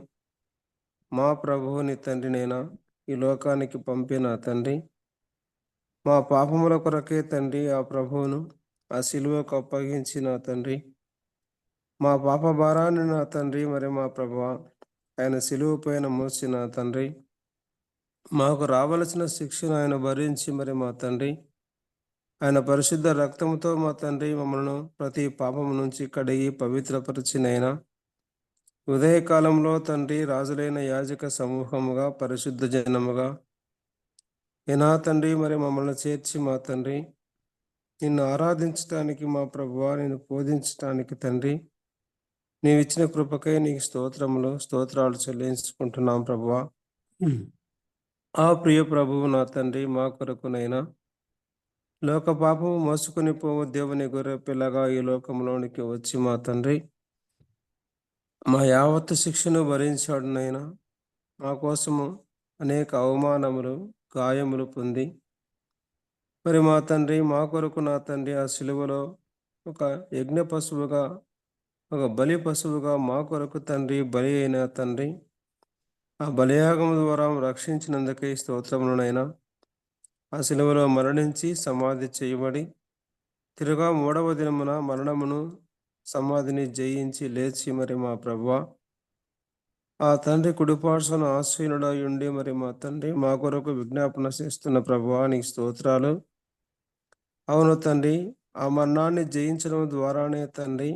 మా ప్రభువుని తండ్రి నేను ఈ లోకానికి పంపిన తండ్రి, మా పాపముల కొరకే తండ్రి ఆ ప్రభువును ఆ శిలువకు అప్పగించిన తండ్రి, మా పాప భారాన్ని నా తండ్రి మరి మా ప్రభువా ఆయన శిలువ పైన మోసిన తండ్రి, మాకు రావలసిన శిక్షను ఆయన భరించి మరి మా తండ్రి ఆయన పరిశుద్ధ రక్తంతో మా తండ్రి మమ్మల్ని ప్రతి పాపము నుంచి కడిగి పవిత్రపరిచినైనా ఉదయకాలంలో తండ్రి రాజులైన యాజక సమూహముగా పరిశుద్ధ జనముగా నా తండ్రి మరి మమ్మల్ని చేర్చి మా తండ్రి నిన్ను ఆరాధించటానికి మా ప్రభువా, నిన్ను పూజించటానికి తండ్రి నీవిచ్చిన కృపకై నీకు స్తోత్రాలు చెల్లించుకుంటున్నాం ప్రభువా. ఆ ప్రియ ప్రభువు నా తండ్రి మా కొరకునైనా లోక పాపము మోసుకొని పోవు దేవుని గొర్రె పిల్లగా ఈ లోకంలోనికి వచ్చి మా తండ్రి మా యావత్తు శిక్షను భరించాడునైనా, మా కోసము అనేక అవమానములు గాయములు పొంది మరి మా తండ్రి మా కొరకు నా తండ్రి ఆ శిలువలో ఒక యజ్ఞ పశువుగా, ఒక బలి పశువుగా మా కొరకు తండ్రి బలి అయిన తండ్రి, ఆ బలియాగము ద్వారా రక్షించినందుకే స్తోత్రములనైనా. ఆ శిలువలో మరణించి సమాధి చేయబడి తిరుగా 3వ దినమున మరణమును సమాధిని జయించి లేచి మరి మా ప్రభువా ఆ తండ్రి కుడిపార్శ్వన ఆసీనుడై ఉండి మరి మా తండ్రి మా కొరకు విజ్ఞాపన చేస్తున్న ప్రభువా నీకు స్తోత్రాలు. అవును తండ్రి, ఆ మరణాన్ని జయించడం ద్వారానే తండ్రి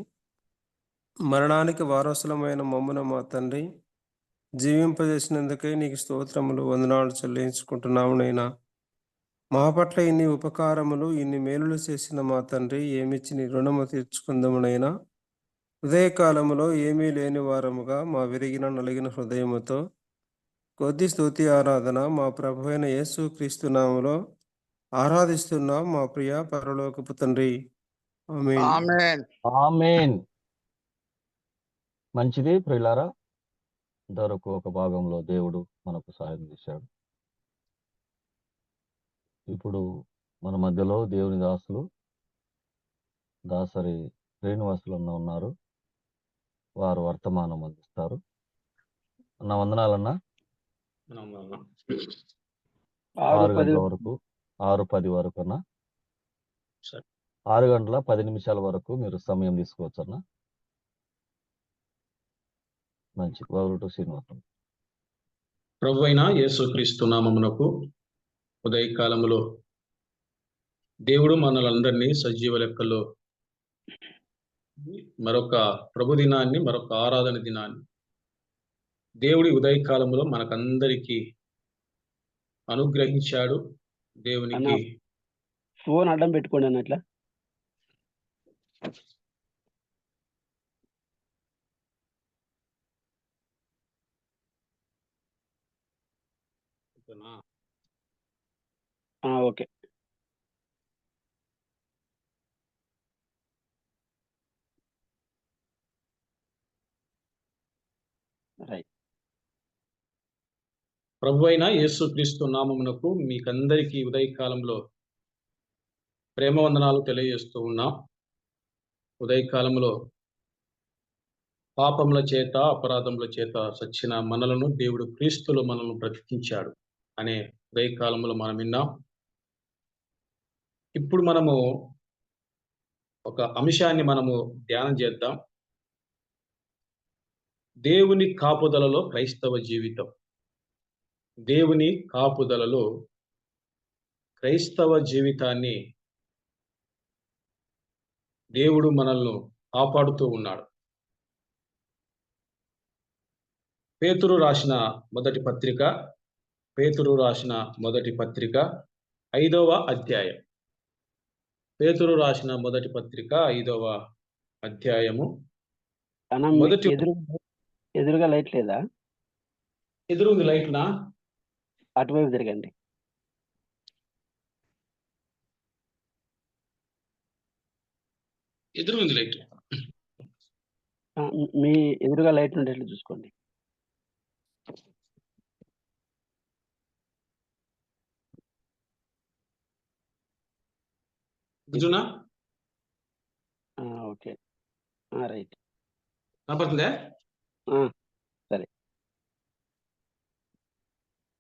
మరణానికి వారసులమైన మమ్మున మా తండ్రి జీవింపజేసినందుకే నీకు స్తోత్రములు వందనాలు చెల్లించుకుంటున్నాము నైనా. మా పట్ల ఇన్ని ఉపకారములు ఇన్ని మేలులు చేసిన మా తండ్రి ఏమిచ్చి నీ రుణము తీర్చుకుందామునైనా. ఉదయకాలములో ఏమీ లేని వారముగా మా విరిగిన నలిగిన హృదయముతో కొద్ది స్తుతి ఆరాధన మా ప్రభు అయిన యేసు క్రీస్తు నామములో ఆరాధిస్తున్నాం మా ప్రియ పరలోకపు తండ్రి. ఆమేన్. ఆమేన్. ఆమేన్. మంచిది ప్రియులారా, ఇంతవరకు ఒక భాగంలో దేవుడు మనకు సహాయం చేశాడు. ఇప్పుడు మన మధ్యలో దేవుని దాసరి శ్రీనివాసులు ఉన్నారు. వారు వర్తమానం అందిస్తారు. అన్న వందనాలన్నా. 6 గంటల వరకు 6:10 వరకు అన్న, 6 గంటల 10 నిమిషాల వరకు మీరు సమయం తీసుకోవచ్చు అన్న. మంచి వారు శ్రీనివాసం. ప్రభువైన యేసుక్రీస్తు నామమునకు ఉదయకాలములో దేవుడు మనలందరినీ సజీవ లెక్కలో మరొక ప్రభు దినాన్ని, మరొక ఆరాధన దినాన్ని దేవుడి ఉదయకాలంలో మనకందరికీ అనుగ్రహించాడు. దేవునికి ఫోన్ అడ్డం పెట్టుకోండి అన్నట్లా. ఓకే. రైట్. ప్రభువైన యేసుక్రీస్తు నామమునకు మీకందరికీ ఉదయకాలంలో ప్రేమ వందనాలు తెలియజేస్తూ ఉన్నాం. ఉదయకాలంలో పాపముల చేత, అపరాధముల చేత సచ్చిన మనలను దేవుడు క్రీస్తులో మనల్ని బ్రతికించాడు అనే ఉదయకాలంలో మనం విన్నాం. ఇప్పుడు మనము ఒక అంశాన్ని మనము ధ్యానం చేద్దాం. దేవుని కాపుదలలో క్రైస్తవ జీవితం. దేవుని కాపుదలలో క్రైస్తవ జీవితాన్ని దేవుడు మనల్ని కాపాడుతూ ఉన్నాడు. పేతురు రాసిన మొదటి పత్రిక 5వ అధ్యాయం. పేతురు రాసిన మొదటి పత్రిక 5వ అధ్యాయము. మొదటి ఎదురుగా లైట్ లేదా? ఎదురుంది లైట్నా? అటువైపు తిరగండి. ఎదురుంది లైట్. మీ ఎదురుగా లైట్ ఉండేట్లు చూసుకోండి. Okay, right. కనపడుతుందే? సరే.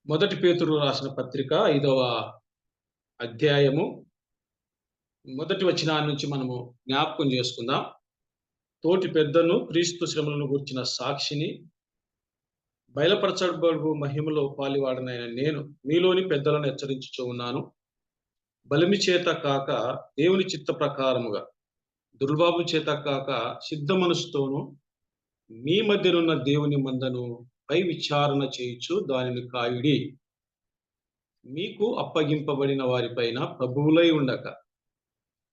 మొదటి పేతురు రాసిన పత్రిక 5వ అధ్యాయము మొదటి వచనం నుంచి మనము జ్ఞాపకం చేసుకుందాం. తోటి పెద్దను క్రీస్తు శ్రమలను గుర్చిన సాక్షిని, బయలుపరచబడు మహిమలో పాలివాడనైన నేను మీలోని పెద్దలను హెచ్చరించుచూ ఉన్నాను. బలిమి చేత కాక దేవుని చిత్త ప్రకారముగా, దుర్బాబు చేత కాక సిద్ధ మనసుతోనూ మీ మధ్యనున్న దేవుని మందను పై విచారణ చేయుచు దానిని కాయుడి. మీకు అప్పగింపబడిన వారిపైన ప్రభువులై ఉండక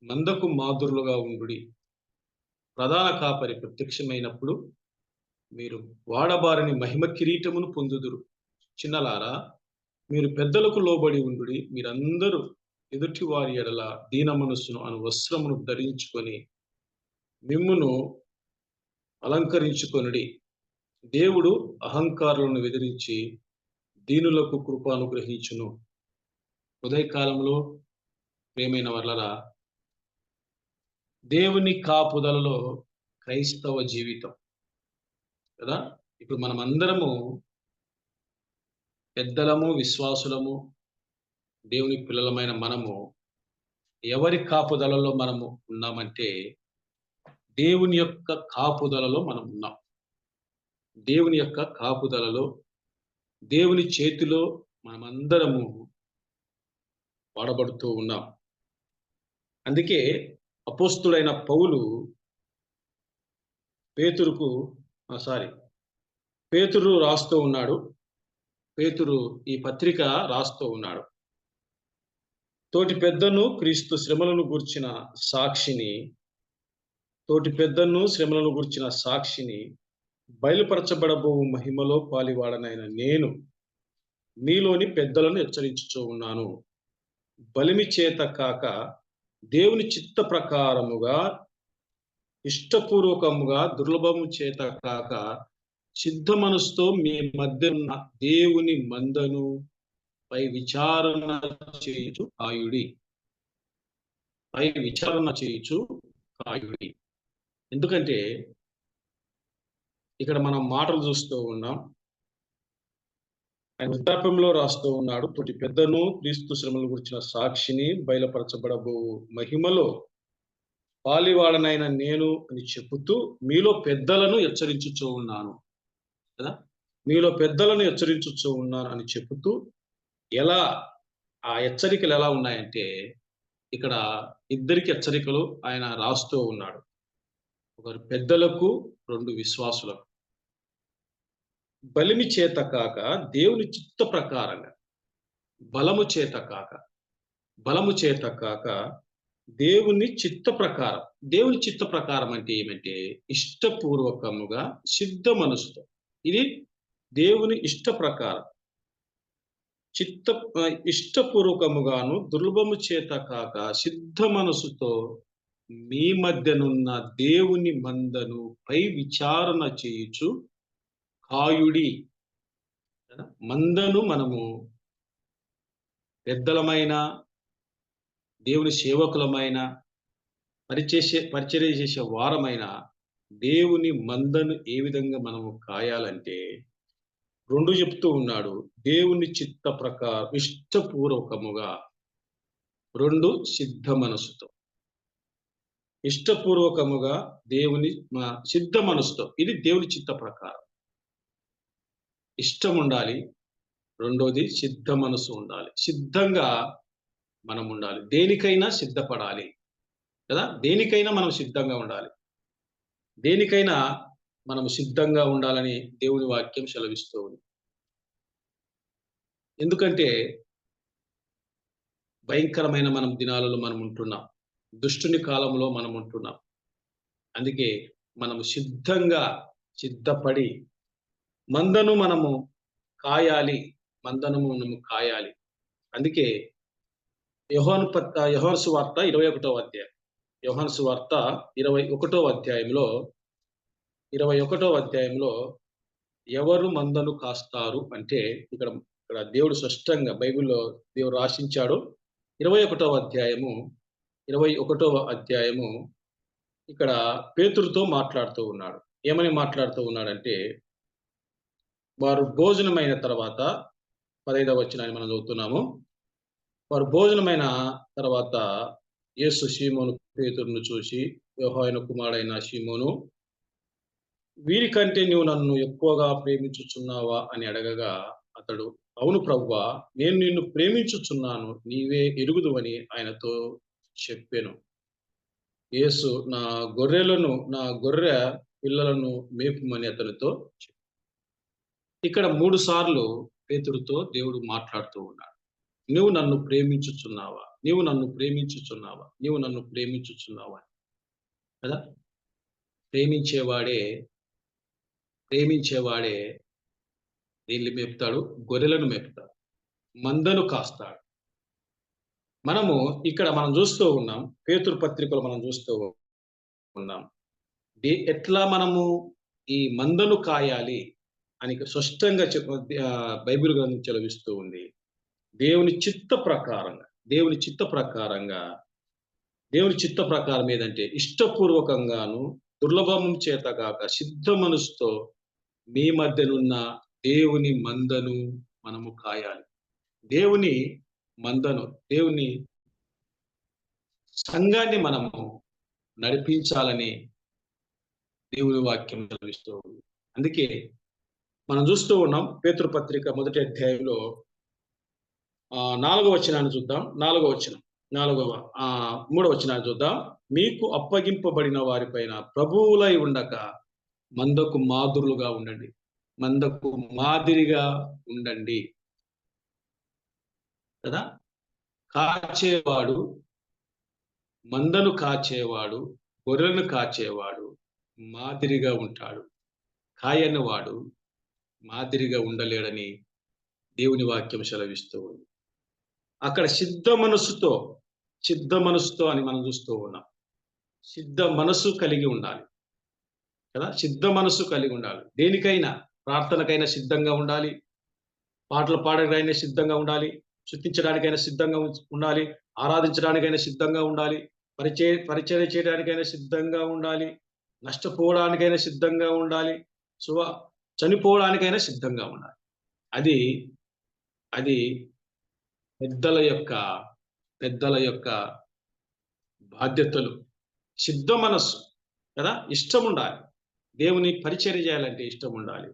మందకు మాదురులుగా ఉండుడి. ప్రధాన కాపరి ప్రత్యక్షమైనప్పుడు మీరు వాడబారని మహిమ కిరీటమును పొందుదురు. చిన్నలారా, మీరు పెద్దలకు లోబడి ఉండుడి. మీరందరూ ఎదుటి వారి ఎడల దీన మనస్సును అను వస్త్రమును ధరించుకొని మిమ్మును అలంకరించుకొనుడి. దేవుడు అహంకారులను ఎదిరించి దీనులకు కృప అనుగ్రహించును. ఉదయకాలంలో ప్రియమైన వాళ్ళరా, దేవుని కాపుదలలో క్రైస్తవ జీవితం కదా. ఇప్పుడు మనం అందరము పెద్దలము, విశ్వాసులము, దేవుని పిల్లలమైన మనము ఎవరి కాపుదలలో మనము ఉన్నామంటే దేవుని యొక్క కాపుదలలో మనం ఉన్నాం. దేవుని యొక్క కాపుదలలో, దేవుని చేతిలో మనమందరము వాడబడుతూ ఉన్నాం. అందుకే అపోస్తులైన పౌలు పేతురు రాస్తూ ఉన్నాడు. పేతురు ఈ పత్రిక రాస్తూ ఉన్నాడు. తోటి పెద్దను క్రీస్తు శ్రమలను గుర్చిన సాక్షిని బయలుపరచబడబో మహిమలో పాలివాడనైన నేను మీలోని పెద్దలను హెచ్చరించుచూ ఉన్నాను. బలిమి చేత కాక దేవుని చిత్త ప్రకారముగా, ఇష్టపూర్వకముగా, దుర్లభము చేత కాక సిద్ధ మనసుతో మీ మధ్య ఉన్న దేవుని మందను పై విచారణ చేయుచు కాయుడి. ఎందుకంటే ఇక్కడ మనం మాటలు చూస్తూ ఉన్నాం. ఆయన వృద్ధాప్యంలో రాస్తూ ఉన్నాడు. తోటి పెద్దను క్రీస్తు శ్రమల గురించిన సాక్షిని బయలుపరచబడబో మహిమలో పాలివాడనైన నేను అని చెబుతూ మీలో పెద్దలను హెచ్చరించుచూ ఉన్నాను. కదా. మీలో పెద్దలను హెచ్చరించుచూ ఉన్నాను అని చెబుతూ ఎలా ఆ హెచ్చరికలు ఎలా ఉన్నాయంటే, ఇక్కడ ఇద్దరికి హెచ్చరికలు ఆయన రాస్తూ ఉన్నాడు. ఒకరు పెద్దలకు, 2 విశ్వాసులకు. బలిమి చేత కాక దేవుని చిత్త ప్రకారంగా, బలము చేత కాక దేవుని చిత్త ప్రకారం. దేవుని చిత్త ప్రకారం అంటే ఏమంటే ఇష్టపూర్వకముగా సిద్ధ మనసుతో. ఇది దేవుని ఇష్ట ప్రకారం, ఇష్టపూర్వకముగాను దుర్లభము చేత కాక సిద్ధ మనసుతో మీ మధ్యనున్న దేవుని మందను పై విచారణ చేయుచు కాయుడి. మందను మనము పెద్దలమైన, దేవుని సేవకులమైన, పరిచర్య చేసే వారమైన దేవుని మందను ఏ విధంగా మనము కాయాలంటే 2 చెప్తూ ఉన్నాడు. దేవుని చిత్త ప్రకారం ఇష్టపూర్వకముగా, 2 సిద్ధ మనసుతో. ఇష్టపూర్వకముగా దేవుని సిద్ధ మనసుతో. ఇది దేవుని చిత్త ప్రకారం. ఇష్టం ఉండాలి, రెండోది సిద్ధ మనసు ఉండాలి. సిద్ధంగా మనం ఉండాలి, దేనికైనా సిద్ధపడాలి కదా. దేనికైనా మనం సిద్ధంగా ఉండాలి, దేనికైనా మనం సిద్ధంగా ఉండాలని దేవుని వాక్యం సెలవిస్తూ ఉంది. ఎందుకంటే భయంకరమైన మనం దినాలలో మనం ఉంటున్నాం, దుష్టుని కాలంలో మనం ఉంటున్నాం. అందుకే మనము సిద్ధపడి మందను మనము కాయాలి, మనము కాయాలి. అందుకే యోహాను సువార్త 21వ అధ్యాయం, యోహాను సువార్త 21వ అధ్యాయంలో ఎవరు మందను కాస్తారు అంటే ఇక్కడ దేవుడు స్పష్టంగా బైబిల్లో దేవుడు రాసించాడు. 21వ అధ్యాయము ఇక్కడ పేతురుతో మాట్లాడుతూ ఉన్నాడు. ఏమని మాట్లాడుతూ ఉన్నాడంటే, వారు భోజనమైన తర్వాత 15వ వచనాన్ని మనం చదువుతున్నాము. వారు భోజనమైన తర్వాత యేసు సీమోను పేతురును చూసి, యోహాను కుమారుడైన సీమోను, వీరికంటే నీవు నన్ను ఎక్కువగా ప్రేమించుచున్నావా అని అడగగా అతడు, అవును ప్రభువా, నేను నిన్ను ప్రేమించుచున్నాను, నీవే ఎరుగుదువని ఆయనతో చెప్పాను. యేసు, నా గొర్రె పిల్లలను మేపుమని అతనితో చెప్పాను. ఇక్కడ 3 సార్లు పేతురుతో దేవుడు మాట్లాడుతూ ఉన్నాడు. నువ్వు నన్ను ప్రేమించుచున్నావా, నీవు నన్ను ప్రేమించుచున్నావా, నీవు నన్ను ప్రేమించుచున్నావా కదా. ప్రేమించేవాడే నీళ్ళు మేపుతాడు, గొర్రెలను మేపుతాడు, మందను కాస్తాడు. మనం చూస్తూ ఉన్నాం, పేతురు పత్రికలో మనం చూస్తూ ఉన్నాం ఎట్లా మనము ఈ మందను కాయాలి అని స్పష్టంగా బైబిల్ గ్రంథం చెలవిస్తూ ఉంది. దేవుని చిత్త ప్రకారం ఏదంటే ఇష్టపూర్వకంగాను దుర్లభము చేత కాక సిద్ధ మనసుతో మీ మధ్యనున్న దేవుని మందను మనము కాయాలి. దేవుని మందను, దేవుని సంఘాన్ని మనము నడిపించాలని దేవుని వాక్యం చదివిస్తూ ఉంది. అందుకే మనం చూస్తూ ఉన్నాం పేతురు పత్రిక 1వ అధ్యాయంలో 4వ వచనాన్ని చూద్దాం. 3వ వచనాన్ని చూద్దాం. మీకు అప్పగింపబడిన వారిపైన ప్రభువులై ఉండక మందకు మాదిరిగా ఉండండి కదా. మందను కాచేవాడు, గొర్రెలను కాచేవాడు మాదిరిగా ఉంటాడు, కాయని వాడు మాదిరిగా ఉండలేడని దేవుని వాక్యం సెలవిస్తూ ఉంది. అక్కడ సిద్ధ మనసుతో అని మనం చూస్తూ ఉన్నాం. సిద్ధ మనసు కలిగి ఉండాలి కదా. సిద్ధ మనసు కలిగి ఉండాలి, దేనికైనా, ప్రార్థనకైనా సిద్ధంగా ఉండాలి, పాటలు పాడడానికైనా సిద్ధంగా ఉండాలి, స్తుతించడానికైనా సిద్ధంగా ఉండాలి, ఆరాధించడానికైనా సిద్ధంగా ఉండాలి, పరిచర్య చేయడానికైనా సిద్ధంగా ఉండాలి, నష్టపోవడానికైనా సిద్ధంగా ఉండాలి, చనిపోవడానికైనా సిద్ధంగా ఉండాలి. అది పెద్దల యొక్క బాధ్యతలు. సిద్ధ మనస్సు కదా. ఇష్టం ఉండాలి, దేవుని పరిచర్య చేయాలంటే ఇష్టం ఉండాలి,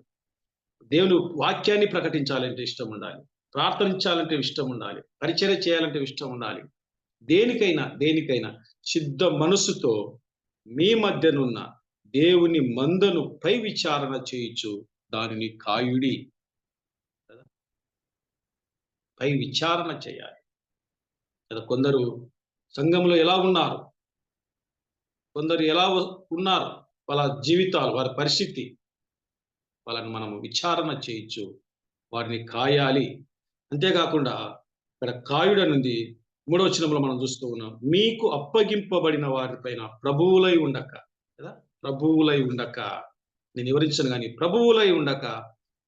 దేవుని వాక్యాన్ని ప్రకటించాలంటే ఇష్టం ఉండాలి, ప్రార్థించాలంటే ఇష్టం ఉండాలి, పరిచర్య చేయాలంటే ఇష్టం ఉండాలి. దేనికైనా సిద్ధ మనసుతో మీ మధ్యనున్న దేవుని మందను పై విచారణ చేయించు దానిని కాయుడి. పై విచారణ చేయాలి కదా. కొందరు సంఘంలో ఎలా ఉన్నారు, కొందరు ఎలా ఉన్నారు, వాళ్ళ జీవితాలు, వారి పరిస్థితి, వాళ్ళని మనం విచారణ చేయించు, వారిని కాయాలి. అంతేకాకుండా ఇక్కడ కాయుడు అనేది 3వ వచనంలో మనం చూస్తూ ఉన్నాం. మీకు అప్పగింపబడిన వారిపైన ప్రభువులై ఉండక కదా, ప్రభువులై ఉండక, నేను వివరించను కానీ ప్రభువులై ఉండక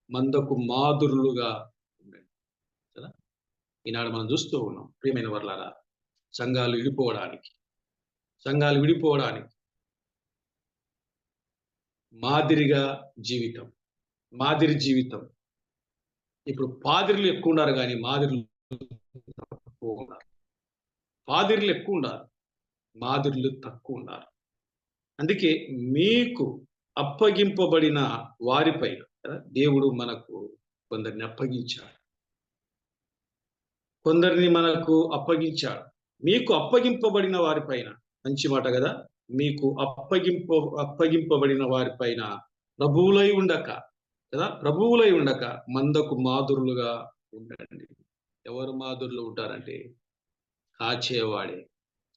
మందకు మాదురులుగా ఉండండి కదా. ఈనాడు మనం చూస్తూ ఉన్నాం ప్రియమైన వర్లారా, సంఘాలు విడిపోవడానికి మాదిరి జీవితం. ఇప్పుడు పాదిరులు ఎక్కువ ఉన్నారు కానీ మాదిరులు తక్కువ ఉన్నారు. పాదిరులు ఎక్కువ ఉన్నారు, మాదిరులు తక్కువ ఉన్నారు. అందుకే మీకు అప్పగింపబడిన వారిపైన దేవుడు మనకు కొందరిని అప్పగించాడు. మీకు అప్పగింపబడిన వారిపైన, మంచి మాట కదా, మీకు అప్పగింపబడిన వారిపైన ప్రభువులై ఉండక మందకు మాదురులుగా ఉండండి. ఎవరు మాదురులు ఉంటారంటే కాచేవాడే,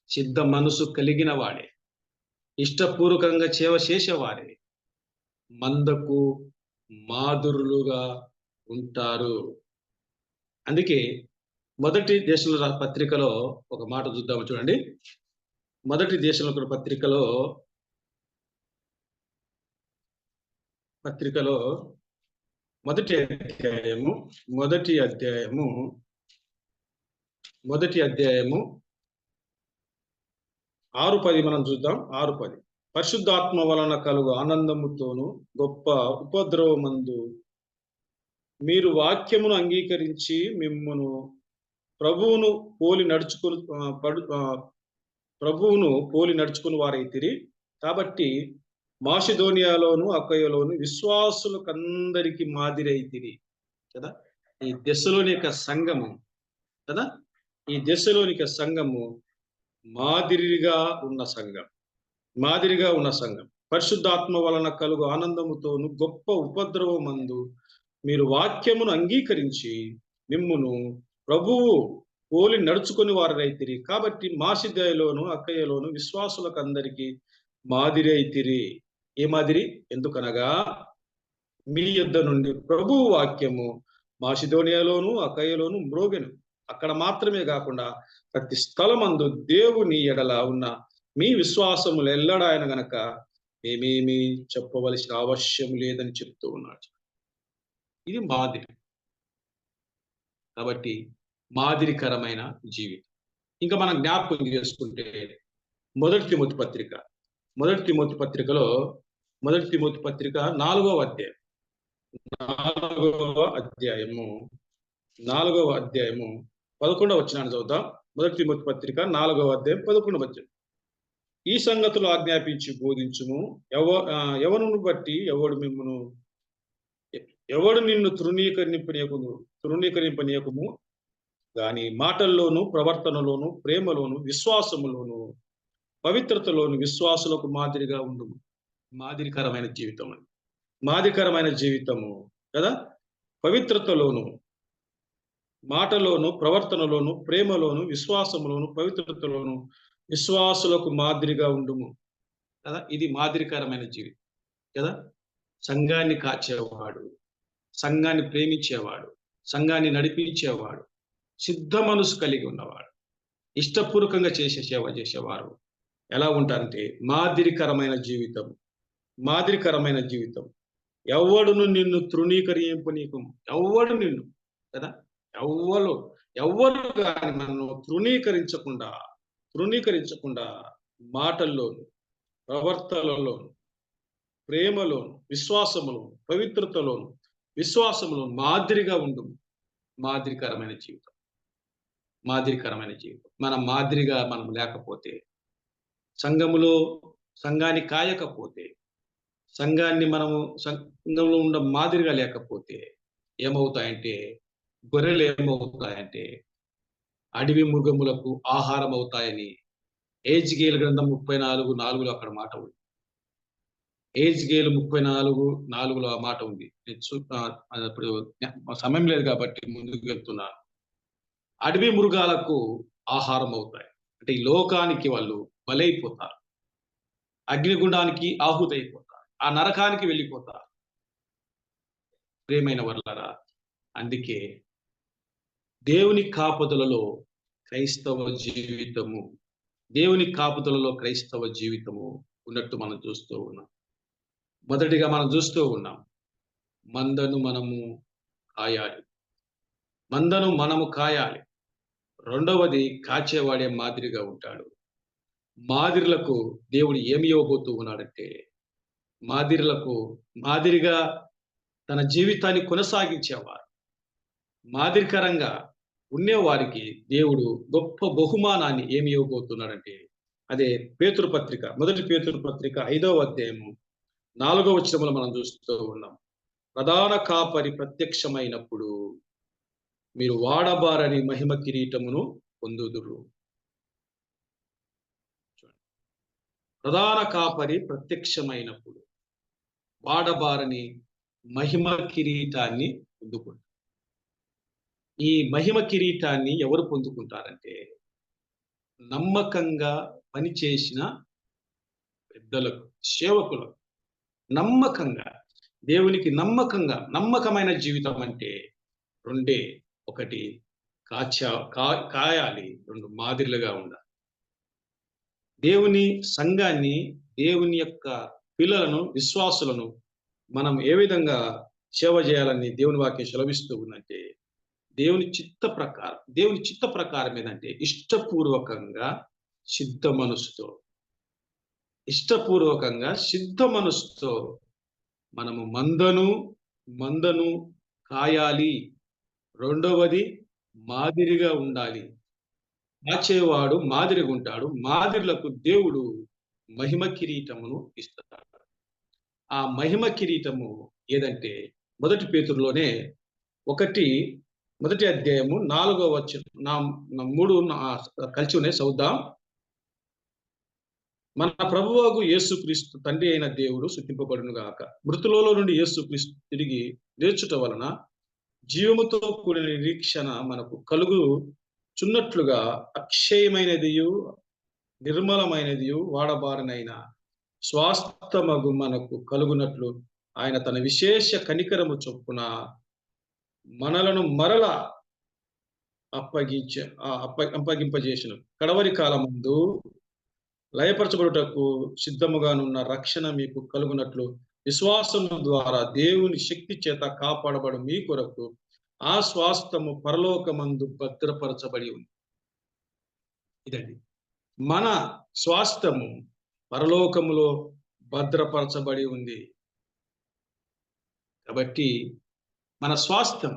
సిద్ధ మనసు కలిగిన వాడే, ఇష్టపూర్వకంగా సేవ చేసేవాడే మందకు మాదురులుగా ఉంటారు. అందుకే మొదటి దేశంలో పత్రికలో ఒక మాట చూద్దాము, చూడండి. మొదటి దేశంలో పత్రికలో మొదటి అధ్యాయము 6:10 మనం చూద్దాం. 6:10 పరిశుద్ధాత్మ వలన కలుగు ఆనందముతోను గొప్ప ఉపద్రవమందు మీరు వాక్యమును అంగీకరించి మిమ్మును ప్రభువును పోలి నడుచుకుని వారైతిరి. కాబట్టి మాసిదోనియాలోను అకయ్యలోను విశ్వాసులకందరికి మాదిరి అయితిరి కదా. ఈ దెస్సలోనిక సంఘము మాదిరిగా ఉన్న సంఘం. పరిశుద్ధాత్మ వలన కలుగు ఆనందముతోను గొప్ప ఉపద్రవమందు మీరు వాక్యమును అంగీకరించి మిమ్మును ప్రభువు పోలి నడుచుకుని వారైతిరి. కాబట్టి మాసిదోనియాలోను అకయ్యలోను విశ్వాసులకు అందరికీ మాదిరి అయితిరి. ఏ మాదిరి? ఎందుకనగా మీ యొద్ద నుండి ప్రభువు వాక్యము మాసిదోనియాలోను అకయ్యలోను మ్రోగెను. అక్కడ మాత్రమే కాకుండా ప్రతి స్థలమందు దేవుని ఎడల ఉన్న మీ విశ్వాసములు ఎల్లడాయన గనక మేమేమి చెప్పవలసిన అవశ్యం లేదని చెప్తూ ఉన్నాడు. ఇది మాదిరి. కాబట్టి మాదిరికరమైన జీవితం. ఇంకా మనం జ్ఞాపకం చేసుకుంటే మొదటి తిమోతి పత్రికలో 4వ అధ్యాయము 11వ వచనాన్ని చదువుతాం. మొదటి తిమోతి పత్రిక 4వ అధ్యాయం 11వ వచనం. ఈ సంగతులు ఆజ్ఞాపించి బోధించుము. ఎవరును బట్టి ఎవడు నిన్ను తృణీకరింపనీయకుము గాని మాటల్లోను ప్రవర్తనలోను ప్రేమలోను విశ్వాసములోను పవిత్రతలోను విశ్వాసులకు మాదిరిగా ఉండుము. మాదిరికరమైన జీవితము కదా. పవిత్రతలోను, మాటలోను, ప్రవర్తనలోను, ప్రేమలోను, విశ్వాసములోను, పవిత్రతలోను విశ్వాసులకు మాదిరిగా ఉండుము కదా. ఇది మాదిరికరమైన జీవితం కదా. సంఘాన్ని కాచేవాడు, సంఘాన్ని ప్రేమించేవాడు, సంఘాన్ని నడిపించేవాడు, సిద్ధ మనసు కలిగి ఉన్నవాడు, ఇష్టపూర్వకంగా సేవ చేసేవారు ఎలా ఉంటారంటే మాదిరికరమైన జీవితం. ఎవడును నిన్ను తృణీకరింపనీయకుము. ఎవడు నిన్ను కదా, ఎవరు కానీ నన్ను తృణీకరించకుండా మాటల్లోను, ప్రవర్తనలోను, ప్రేమలోను, విశ్వాసములోను, పవిత్రతలోను, విశ్వాసములోను మాదిరిగా ఉండుము. మాదిరికరమైన జీవితం. మనం మాదిరిగా లేకపోతే, సంఘాన్ని కాయకపోతే, సంఘాన్ని మనము సంఘంలో ఉన్న మాదిరిగా లేకపోతే ఏమవుతాయంటే, గొర్రెలు ఏమవుతాయంటే అడవి మృగములకు ఆహారం అవుతాయని ఏజ్కేలు గ్రంథం 34:4 అక్కడ మాట ఉంది. ఏజ్కేలు 34:4 ఆ మాట ఉంది. ఇప్పుడు సమయం లేదు కాబట్టి ముందుకు వెళ్తున్నాను. అడవి మృగాలకు ఆహారం అవుతాయి. అంటే ఈ లోకానికి వాళ్ళు బలైపోతారు, అగ్నిగుండానికి ఆహుతైపోతారు, ఆ నరకానికి వెళ్ళిపోతారు. ప్రియమైన వర్లారా, అందుకే దేవుని కాపుదలలో క్రైస్తవ జీవితము ఉన్నట్టు మనం చూస్తూ ఉన్నాం. మొదటిగా మనం చూస్తూ ఉన్నాం, మందను మనము కాయాలి. రెండవది, కాచేవాడే మాదిరిగా ఉంటాడు. మాదిరిలకు దేవుడు ఏమి ఇవ్వబోతూ ఉన్నాడంటే, మాదిరిగా తన జీవితాన్ని కొనసాగించేవారు, మాదిరికరంగా ఉండేవారికి దేవుడు గొప్ప బహుమానాన్ని ఏమి ఇవ్వబోతున్నాడంటే, అదే పేతురు పత్రిక, మొదటి పేతురు పత్రిక 5వ అధ్యాయము 4వ వచనంలో మనం చూస్తూ ఉన్నాం. ప్రధాన కాపరి ప్రత్యక్షమైనప్పుడు మీరు వాడబారని మహిమ కిరీటమును పొందుదురు. ప్రధాన కాపరి ప్రత్యక్షమైనప్పుడు వాడబారని మహిమ కిరీటాన్ని పొందుకుంటారు. ఈ మహిమ కిరీటాన్ని ఎవరు పొందుకుంటారంటే, నమ్మకంగా పనిచేసిన పెద్దలకు, సేవకులకు, నమ్మకంగా దేవునికి నమ్మకమైన జీవితం అంటే రెండే. ఒకటి కాయాలి, రెండు మాదిరిలుగా ఉండాలి. దేవుని సంఘాన్ని, దేవుని యొక్క పిల్లలను, విశ్వాసులను మనం ఏ విధంగా సేవ చేయాలని దేవుని వాక్యం సెలవిస్తూ ఉందంటే, దేవుని చిత్త ప్రకారం ఏంటంటే ఇష్టపూర్వకంగా సిద్ధ మనసుతో మనము మందను కాయాలి. రెండవది, మాదిరిగా ఉండాలి. కాచేవాడు మాదిరిగా ఉంటాడు. మాదిరులకు దేవుడు మహిమ కిరీటమును ఇస్తాడు. ఆ మహిమ కిరీటము ఏదంటే, మొదటి పేతురులోనే మొదటి అధ్యాయము 4వ వచనం 3 కలిసి ఉన్నాయి, చదువుదాం. మన ప్రభువగు యేసుక్రీస్తు తండ్రి అయిన దేవుడు స్తుతింపబడును గాక. మృతులలో నుండి యేసుక్రీస్తు తిరిగి లేచుట వలన జీవముతో కూడిన నిరీక్షణ మనకు కలుగుచున్నట్లుగా అక్షయమైనదియు నిర్మలమైనదియు వాడబారనైన స్వాస్థమగు మనకు కలుగునట్లు ఆయన తన విశేష కనికరము చొప్పున మనలను మరల అప్పగింపజేసిన కడవరి కాలమందు లయపరచబడుటకు సిద్ధముగానున్న రక్షణ మీకు కలుగునట్లు విశ్వాసము ద్వారా దేవుని శక్తి చేత కాపాడబడు మీ కొరకు ఆ స్వాస్థము పరలోకమందు భద్రపరచబడి ఉంది. ఇదండి మన స్వాస్థము, పరలోకములో భద్రపరచబడి ఉంది. కాబట్టి మన స్వాస్థ్యం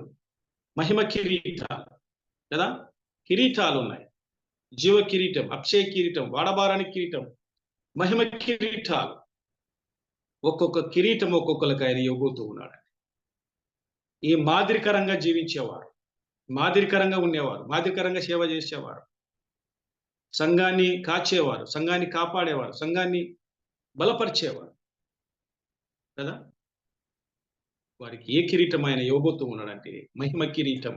మహిమ కిరీటాలు కదా, కిరీటాలు ఉన్నాయి. జీవ కిరీటం, అక్షయ కిరీటం, వాడబారాని కిరీటం, మహిమ కిరీటాలు. ఒక్కొక్క కిరీటం ఒక్కొక్కరికి ఆయన ఇవ్వబోతూ ఉన్నాడు. ఈ మాదిరికరంగా జీవించేవారు, మాదిరికరంగా ఉండేవారు, మాదిరికరంగా సేవ చేసేవారు, సంఘాన్ని కాచేవారు, సంఘాన్ని కాపాడేవారు, సంఘాన్ని బలపరిచేవారు కదా, వారికి ఏ కిరీటం ఆయన ఇవ్వబోతూ ఉన్నాడంటే మహిమ కిరీటం.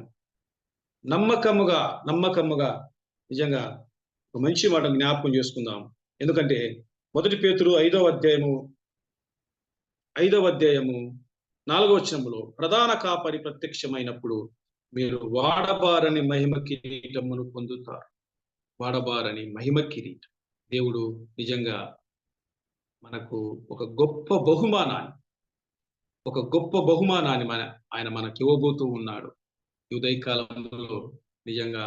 నమ్మకముగా నిజంగా ఒక మంచి మాట జ్ఞాపకం చేసుకుందాం. ఎందుకంటే మొదటి పేతురు 5వ అధ్యాయము 4వ వచనములో ప్రధాన కాపరి ప్రత్యక్షమైనప్పుడు మీరు వాడబారని మహిమ కిరీటమును పొందుతారు. వాడబారని మహిమ కిరీటం. దేవుడు నిజంగా మనకు ఒక గొప్ప బహుమానాన్ని ఆయన మనకి ఇవ్వబోతూ ఉన్నాడు. ఈ ఉదయకాలంలో నిజంగా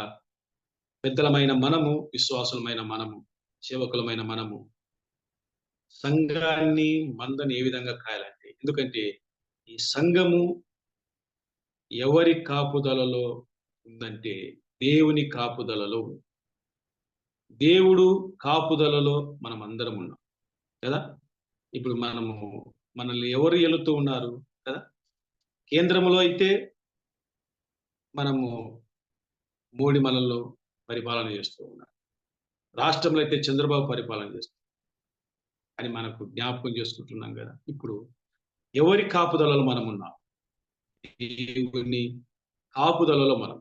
పెద్దలమైన మనము, విశ్వాసులమైన మనము, సేవకులమైన మనము సంఘాన్ని, మందని ఏ విధంగా కాయాలంటే, ఎందుకంటే ఈ సంఘము ఎవరి కాపుదలలో ఉందంటే దేవుని కాపుదలలో ఉంది. దేవుడు కాపుదలలో మనం అందరం ఉన్నాం కదా. ఇప్పుడు మనము మనల్ని ఎవరు ఏలుతూ ఉన్నారు కదా? కేంద్రంలో అయితే మనము మోడీ మనల్లో పరిపాలన చేస్తూ ఉన్నారు. రాష్ట్రంలో అయితే చంద్రబాబు పరిపాలన చేస్తారు అని మనకు జ్ఞాపకం చేసుకుంటున్నాం కదా. ఇప్పుడు ఎవరి కాపుదలలో మనం ఉన్నాం? దేవుని కాపుదలలో మనం.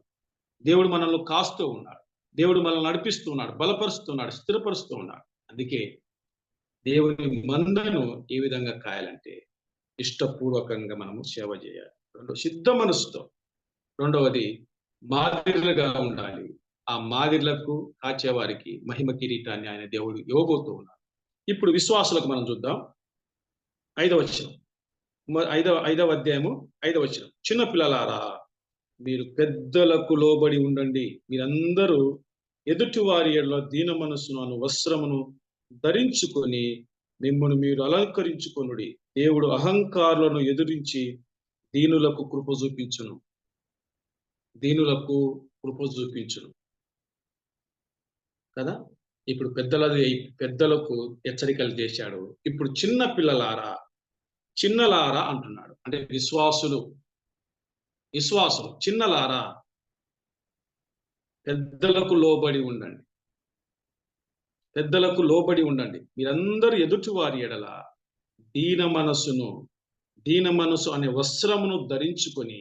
దేవుడు మనల్ని కాస్తూ ఉన్నాడు, దేవుడు మనల్ని నడిపిస్తూ ఉన్నాడు, బలపరుస్తున్నాడు, స్థిరపరుస్తూ ఉన్నాడు. అందుకే దేవుని మందను ఏ విధంగా కాయాలంటే ఇష్టపూర్వకంగా మనము సేవ చేయాలి. సిద్ధ మనసుతో. రెండవది మాదిరిగా ఉండాలి. ఆ మాదిరిలకు కాచేవారికి మహిమ కిరీటాన్ని ఆయన దేవుడు ఇవ్వబోతూ ఉన్నాడు. ఇప్పుడు విశ్వాసులకు మనం చూద్దాం. 5వ వచనం, 5వ అధ్యాయము 5వ వచనం. చిన్న పిల్లలారా, మీరు పెద్దలకు లోబడి ఉండండి. మీరందరూ ఎదుటి వారి ఎడల దీన మనస్సును వస్త్రమును ధరించుకొని మిమ్మల్ని మీరు అలంకరించుకొనుడి. దేవుడు అహంకారులను ఎదురించి దీనులకు కృప చూపించును. దీనులకు కృప చూపించును కదా. ఇప్పుడు పెద్దలకు హెచ్చరికలు చేశాడు. ఇప్పుడు చిన్న పిల్లలారా, చిన్నలారా అంటున్నాడు. అంటే విశ్వాసులు చిన్నలారా, పెద్దలకు లోబడి ఉండండి. పెద్దలకు లోబడి ఉండండి. మీరందరూ ఎదుటి వారి ఎడల దీన మనసు అనే వస్త్రమును ధరించుకొని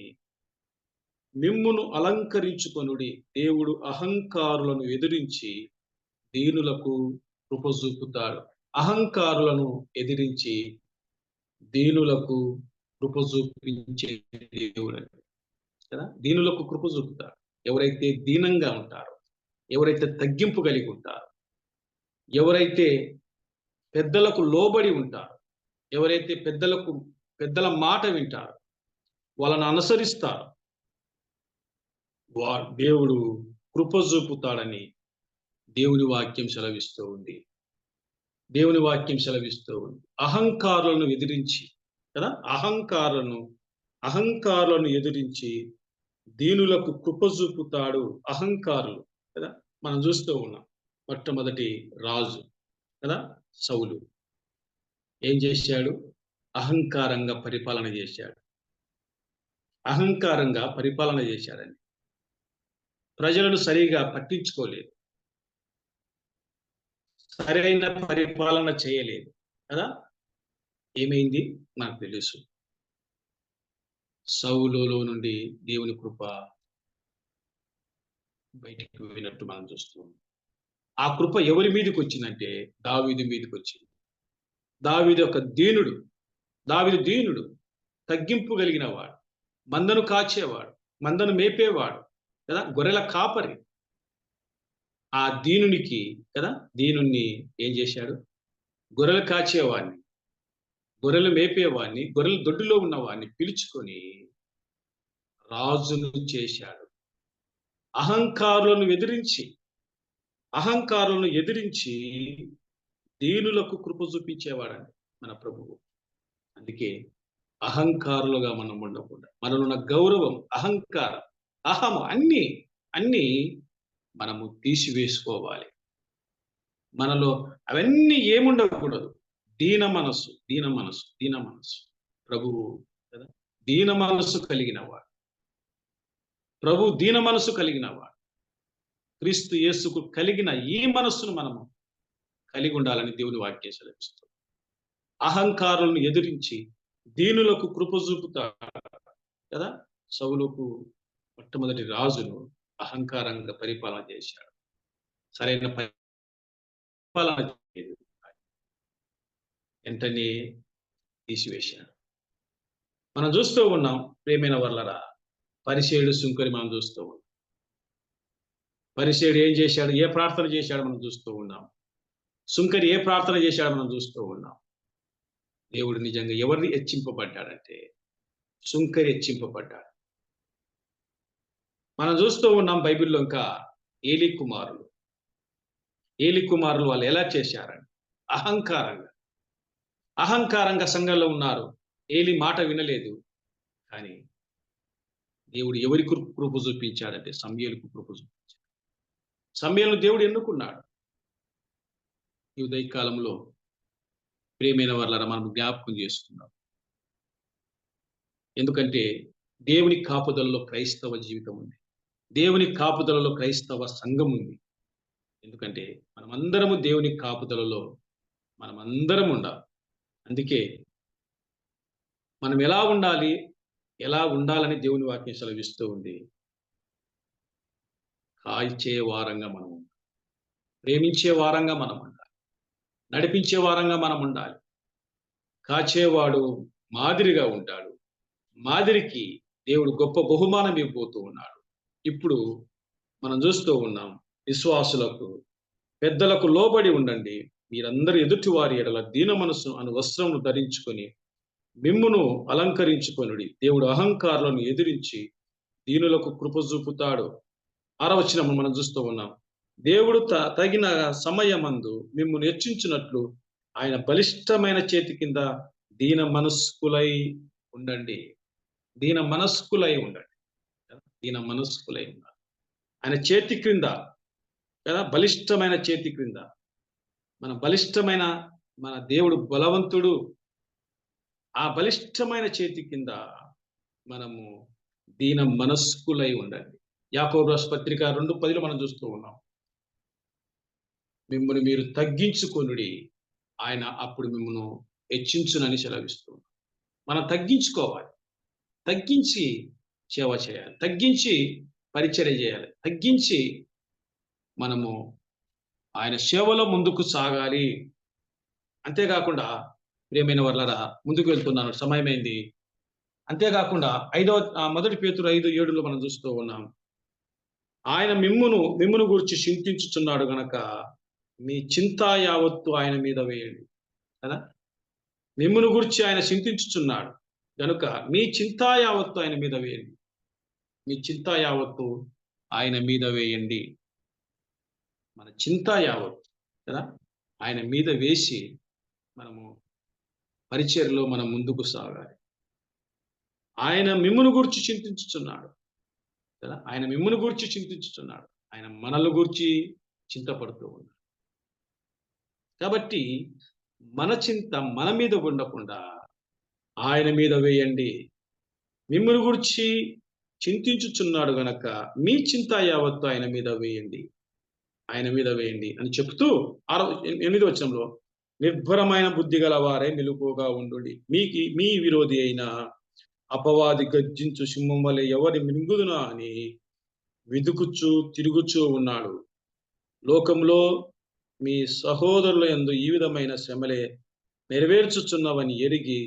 మిమ్మును అలంకరించుకొనుడి. దేవుడు అహంకారులను ఎదిరించి దీనులకు కృప చూపుతాడు. అహంకారులను ఎదిరించి దీనులకు కృప చూపించే దేవుడు కదా. దీనులకు కృప చూపుతాడు. ఎవరైతే దీనంగా ఉంటారో, ఎవరైతే తగ్గింపు కలిగి ఉంటారో, ఎవరైతే పెద్దలకు లోబడి ఉంటారో, ఎవరైతే పెద్దల మాట వింటారో, వాళ్ళని అనుసరిస్తారు, దేవుడు కృప చూపుతాడని దేవుని వాక్యం సెలవిస్తూ ఉంది. అహంకారులను ఎదిరించి కదా, అహంకారులను ఎదిరించి దీనులకు కృప చూపుతాడు. అహంకారులు కదా, మనం చూస్తూ ఉన్నాం. మొట్టమొదటి రాజు కదా సౌలు ఏం చేశాడు? అహంకారంగా పరిపాలన చేశాడని ప్రజలను సరిగా పట్టించుకోలేదు, సరైన పరిపాలన చేయలేదు కదా. ఏమైంది నాకు తెలుసు. సౌలులో నుండి దేవుని కృప బయటికి వెళ్ళినట్టు మనం చూస్తున్నాం. ఆ కృప ఎవరి మీదకి వచ్చిందంటే దావీదు మీదకి వచ్చింది. దావీదు ఒక దీనుడు, తగ్గింపు కలిగిన వాడు, మందను కాచేవాడు, మందను మేపేవాడు కదా, గొర్రెల కాపరి. ఆ దీనుణ్ణి ఏం చేశాడు? గొర్రెలు కాచేవాడిని, గొర్రెలు మేపేవాడిని, గొర్రెల దొడ్డిలో ఉన్నవాడిని పిలుచుకొని రాజును చేశాడు. అహంకారులను ఎదిరించి దీనులకు కృప చూపించేవాడండి మన ప్రభువు. అందుకే అహంకారులుగా మనం ఉండకుండా, మనలో ఉన్న గౌరవం, అహంకారం, అహము అన్ని మనము తీసివేసుకోవాలి. మనలో అవన్నీ ఏముండకూడదు. దీన మనసు. ప్రభువు కదా దీన మనసు కలిగినవాడు. క్రీస్తు యేసుకు కలిగిన ఈ మనస్సును మనము కలిగి ఉండాలని దేవుని వాక్యం సెలవిస్తుంది. అహంకారులను ఎదిరించి దీనులకు కృప చూపుతాడు కదా. సౌలుకు మొట్టమొదటి రాజును అహంకారంగా పరిపాలన చేశాడు. సరైన పరిపాలన చేయలేదు, వెంటనే తీసివేశాడు. మనం చూస్తూ ఉన్నాం ప్రియమైన వర్లరా, పరిసేయుడు సుంకరి మనం చూస్తూ ఉన్నాం. పరిసేయుడు ఏం చేశాడు? ఏ ప్రార్థన చేశాడు మనం చూస్తూ ఉన్నాం. సుంకరి ఏ ప్రార్థన చేశాడు మనం చూస్తూ ఉన్నాం. దేవుడు నిజంగా ఎవరిని హెచ్చింపబడ్డాడంటే సుంకరి హెచ్చింపబడ్డాడు. మనం చూస్తూ ఉన్నాం బైబిల్లో ఇంకా ఏలీ కుమారులు వాళ్ళు ఎలా చేశారండి? అహంకారంగా సంఘంలో ఉన్నారు. ఏలీ మాట వినలేదు. కానీ దేవుడు ఎవరి కృప చూపించాడంటే సమూయేలుకు కృప చూపించాడు. సమూయేలును దేవుడు ఎన్నుకున్నాడు. ఈ ఉదయకాలంలో ప్రియమైన వర్లారా మనం జ్ఞాపకం చేసుకున్నాం. ఎందుకంటే దేవుని కాపుదలలో క్రైస్తవ జీవితం ఉంది. దేవుని కాపుదలలో క్రైస్తవ సంఘం ఉంది. ఎందుకంటే మనమందరము దేవుని కాపుదలలో మనమందరం ఉండాలి. అందుకే మనం ఎలా ఉండాలని దేవుని వాక్యం సెలవిస్తూ ఉంది. కాల్చే వారంగా మనం ఉండాలి, ప్రేమించే వారంగా మనం ఉండాలి, నడిపించే వారంగా మనం ఉండాలి. కాచేవాడు మాదిరిగా ఉంటాడు. మాదిరికి దేవుడు గొప్ప బహుమానం ఇవ్వబోతూ ఉన్నాడు. ఇప్పుడు మనం చూస్తూ ఉన్నాం, విశ్వాసులకు పెద్దలకు లోబడి ఉండండి, మీరందరూ ఎదుటి వారి ఎడల దీన మనసు అను వస్త్రమును ధరించుకొని మిమ్మును అలంకరించుకొనుడి. దేవుడు అహంకారులను ఎదిరించి దీనులకు కృప చూపుతాడు. 6వ వచనం మనం చూస్తూ ఉన్నాం. దేవుడు తగిన సమయమందు మిమ్మును హెచ్చించినట్లు ఆయన బలిష్టమైన చేతి కింద దీన మనస్కులై ఉండండి. దీన మనస్కులై ఉండండి. దీన మనస్కులై ఉండాలి. ఆయన చేతి క్రింద కదా, బలిష్టమైన చేతి క్రింద మన దేవుడు బలవంతుడు. ఆ బలిష్టమైన చేతి కింద మనము దీన మనస్కులై ఉండండి. యాకోబు రాసిన పత్రిక 2:10 మనం చూస్తూ ఉన్నాం. మిమ్మల్ని మీరు తగ్గించుకొనుడి, ఆయన అప్పుడు మిమ్మల్ని హెచ్చించునని సెలవిస్తూ. మనం తగ్గించుకోవాలి, తగ్గించి సేవ చేయాలి, తగ్గించి పరిచర్య చేయాలి, తగ్గించి మనము ఆయన సేవలో ముందుకు సాగాలి. అంతేకాకుండా ప్రియమైన వర్లరా, ముందుకు వెళ్తున్నాను, సమయమైంది. అంతేకాకుండా 1 పేతురు 5:7 మనం చూస్తూ ఉన్నాం. ఆయన మిమ్మును గురించి చింతించుచున్నాడు గనక మీ చింత యావత్తు ఆయన మీద వేయండి కదా. మిమ్మును గురించి ఆయన చింతించుచున్నాడు గనుక మీ చింత యావత్తు ఆయన మీద వేయండి. మీ చింత యావత్తు ఆయన మీద వేయండి. మన చింత యావత్తు కదా ఆయన మీద వేసి మనము పరిచర్యలో మనం ముందుకు సాగాలి. ఆయన మిమ్మును గురించి చింతించుచున్నాడు కదా. ఆయన మిమ్మును గురించి చింతించుచున్నాడు. ఆయన మనల గురించి చింతపడుతూ ఉన్నాడు. కాబట్టి మన చింత మన మీద ఉండకుండా ఆయన మీద వేయండి. మిమ్మును గురించి చింతించుచున్నాడు గనక మీ చింత యావత్తు ఆయన మీద వేయండి, ఆయన మీద వేయండి అని చెప్తూ 8వ వచనంలో నిర్భరమైన బుద్ధి గల వారే మెలకువగా ఉండుడి. మీ విరోధి అయిన అపవాది గర్జించు సింహం వలె ఎవరి మింగుదునా అని తిరుగుచూ ఉన్నాడు. లోకంలో మీ సహోదరుల యందు ఈ విధమైన శ్రమలే నెరవేర్చుచున్నవని ఎరిగి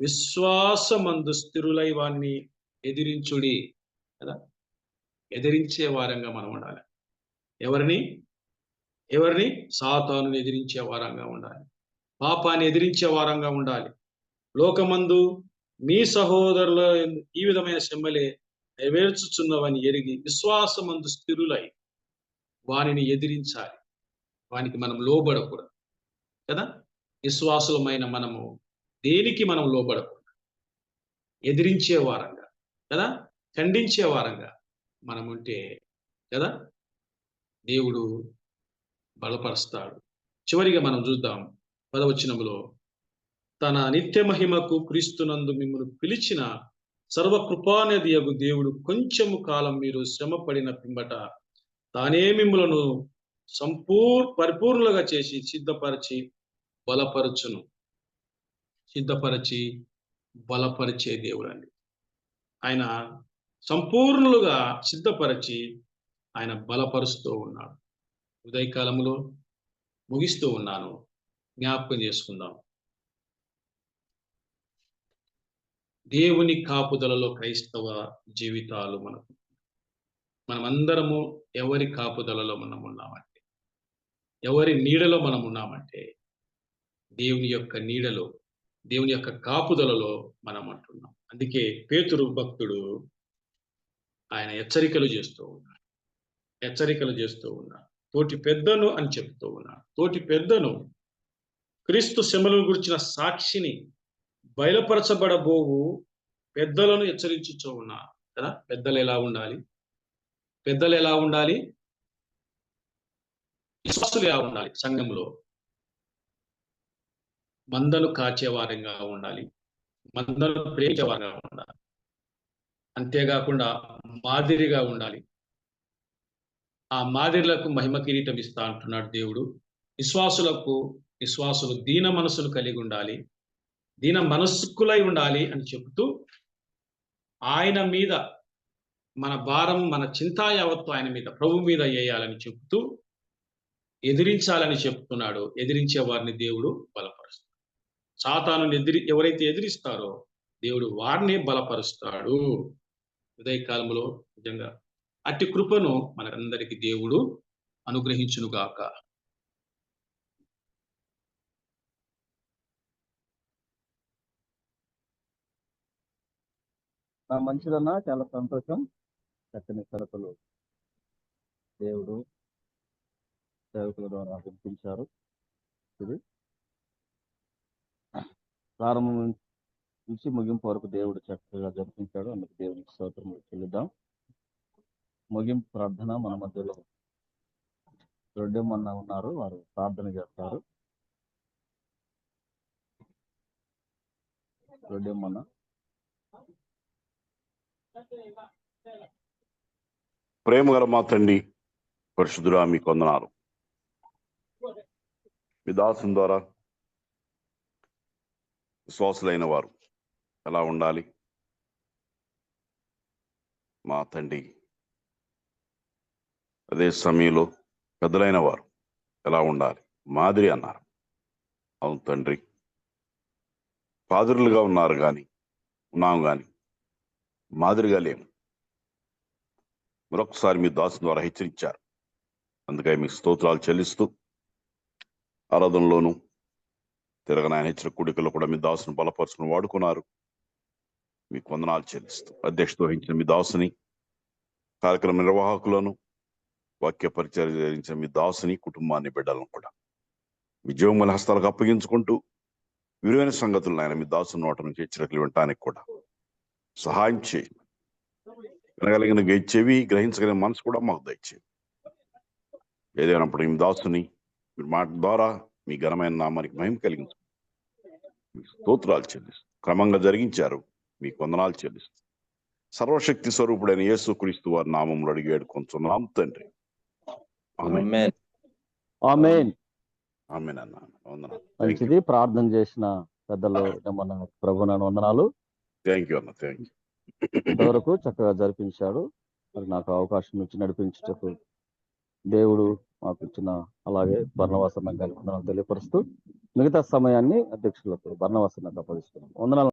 విశ్వాసమందు స్థిరులై వారిని ఎదిరించుడి కదా. ఎదిరించే వారంగా మనం ఉండాలి. ఎవరిని సాతానుని ఎదిరించే వారంగా ఉండాలి. పాపాన్ని ఎదిరించే వారంగా ఉండాలి. లోకమందు మీ సహోదరుల ఈ విధమైన శ్రమలే నెరవేర్చుచున్నవని ఎరిగి విశ్వాసమందు స్థిరులై వారిని ఎదిరించాలి. వానికి మనం లోబడకూడదు కదా. విశ్వాసులమైన మనము దేనికి మనం లోబడకూడదు. ఎదిరించే వారంగా కదా, ఖండించే వారంగా మనం ఉంటే కదా దేవుడు బలపరుస్తాడు. చివరిగా మనం చూద్దాం 10వ వచనంలో, తన నిత్య మహిమకు క్రీస్తునందు మిమ్మల్ని పిలిచిన సర్వకృపానిధియగు దేవుడు కొంచెము కాలం మీరు శ్రమ పడిన పిమ్మట తానే మిమ్ములను పరిపూర్ణులుగా చేసి సిద్ధపరిచి బలపరిచే దేవుడు అండి. ఆయన సంపూర్ణులుగా సిద్ధపరిచి ఆయన బలపరుస్తూ ఉన్నాడు. ఉదయకాలంలో ముగిస్తూ ఉన్నాను, జ్ఞాపకం చేసుకుందాం. దేవుని కాపుదలలో క్రైస్తవ జీవితాలు మనమందరము ఎవరి కాపుదలలో మనం ఉన్నామంటే, ఎవరి నీడలో మనం ఉన్నామంటే దేవుని యొక్క నీడలో, దేవుని యొక్క కాపుదలలో మనం అంటున్నాం. అందుకే పేతురు భక్తుడు ఆయన హెచ్చరికలు చేస్తూ ఉన్నాడు. తోటి పెద్దను అని చెప్తూ ఉన్నాడు. తోటి పెద్దను క్రీస్తు శ్రమలను గురించిన సాక్షిని బయలుపరచబడబోవు పెద్దలను హెచ్చరించుతూ ఉన్నారు కదా. పెద్దలు ఎలా ఉండాలి? విశ్వాసులు ఎలా ఉండాలి? సంఘంలో మందను కాచేవారంగా ఉండాలి, మందను ప్రేమించేవారుగా ఉండాలి. అంతేకాకుండా మాదిరిగా ఉండాలి. ఆ మాదిరిలకు మహిమ కిరీటం ఇస్తా అంటున్నాడు దేవుడు. విశ్వాసులు దీన మనసులు కలిగి ఉండాలి, దీన మనస్కులై ఉండాలి అని చెబుతూ, ఆయన మీద మన భారం, మన చింతా యావత్తు ఆయన మీద, ప్రభు మీద వేయాలని చెప్తూ ఎదిరించాలని చెప్తున్నాడు. ఎదిరించే వారిని దేవుడు బలపరుస్తాడు. సాతాను ఎవరైతే ఎదిరిస్తారో దేవుడు వారిని బలపరుస్తాడు. ఉదయకాలంలో నిజంగా అట్టి కృపను మనకందరికి దేవుడు అనుగ్రహించునుగాక. మంచిదన్నా, చాలా సంతోషం. చక్కని సరకులు దేవుడు సేవకుల ద్వారా వినిపించారు. ఇది ప్రారంభం నుంచి ముగింపు వరకు దేవుడు చక్కగా జరిపించాడు. అందుకు దేవునికి స్తోత్రం చెల్లిద్దాం. ముగింపు ప్రార్థన మన మధ్యలో రొడ్డెమ్మన్న ఉన్నారు, వారు ప్రార్థన చేస్తారు. రొడ్డెమ్మన్న. ప్రేమగల మా తండ్రి పరిశుద్ధుడా, మీకు వందనాలు. మీ దాసుని ద్వారా విశ్వాసులైన వారు ఎలా ఉండాలి మా తండ్రి, అదే సమయంలో పెద్దలైన వారు ఎలా ఉండాలి మాదిరి అన్నారు. అవును తండ్రి, పాదురులుగా ఉన్నాము కానీ మాదిరిగా లేము. మరొకసారి మీ దాసు ద్వారా హెచ్చరించారు. అందుకై మీకు స్తోత్రాలు చెల్లిస్తూ, ఆరాధనలోను తిరగనాయన హెచ్చరిక కూడికల్లో కూడా మీ దాసును బలపరుచుకుని వాడుకున్నారు. మీకు వందనాలు చెల్లిస్తూ, అధ్యక్షత వహించిన మీ దాసుని, కార్యక్రమ నిర్వాహకులను, వాక్య పరిచయం జరిగించిన మీ దాసుని, కుటుంబాన్ని, బిడ్డలను కూడా మీ జీవముల హస్తాలకు అప్పగించుకుంటూ, విలువైన సంగతులను ఆయన మీ దాసు నోట నుంచి హెచ్చరికలు వినటానికి కూడా సహాయం చేయండి. వినగలిగిన చెవి, గ్రహించగలిగిన మనసు కూడా మాకు దయచేయండి. ఏదైనప్పుడు మీ దాసుని మీ మాట ద్వారా మీ ఘనమైన నామానికి మహిమ కలిగించండి. మీకు స్తోత్రాలు చెల్లిస్తూ క్రమంగా జరిగించారు. మీకు వందనాలు చెల్లిస్తూ, సర్వశక్తి స్వరూపుడైన యేసుక్రీస్తు వారి నామములో అడిగి వేడుకొంచున్నాం తండ్రి. ఆమేన్. ఆమేన్ అన్న. వందనాలు. మంచిది. ప్రార్థన చేసిన పెద్దలు మన ప్రభు నాన్న వందనాలు. థ్యాంక్ యూ అన్న. Thank you. ఇంతవరకు చక్కగా జరిపించాడు. మరి నాకు అవకాశం ఇచ్చి నడిపించేటప్పుడు దేవుడు మాకు ఇచ్చిన, అలాగే బర్ణవాసన గారికి వందనాలు తెలియపరుస్తూ, మిగతా సమయాన్ని అధ్యక్షులకు బర్ణవాసనకు అప్పగిస్తున్నాం. వందనాలు.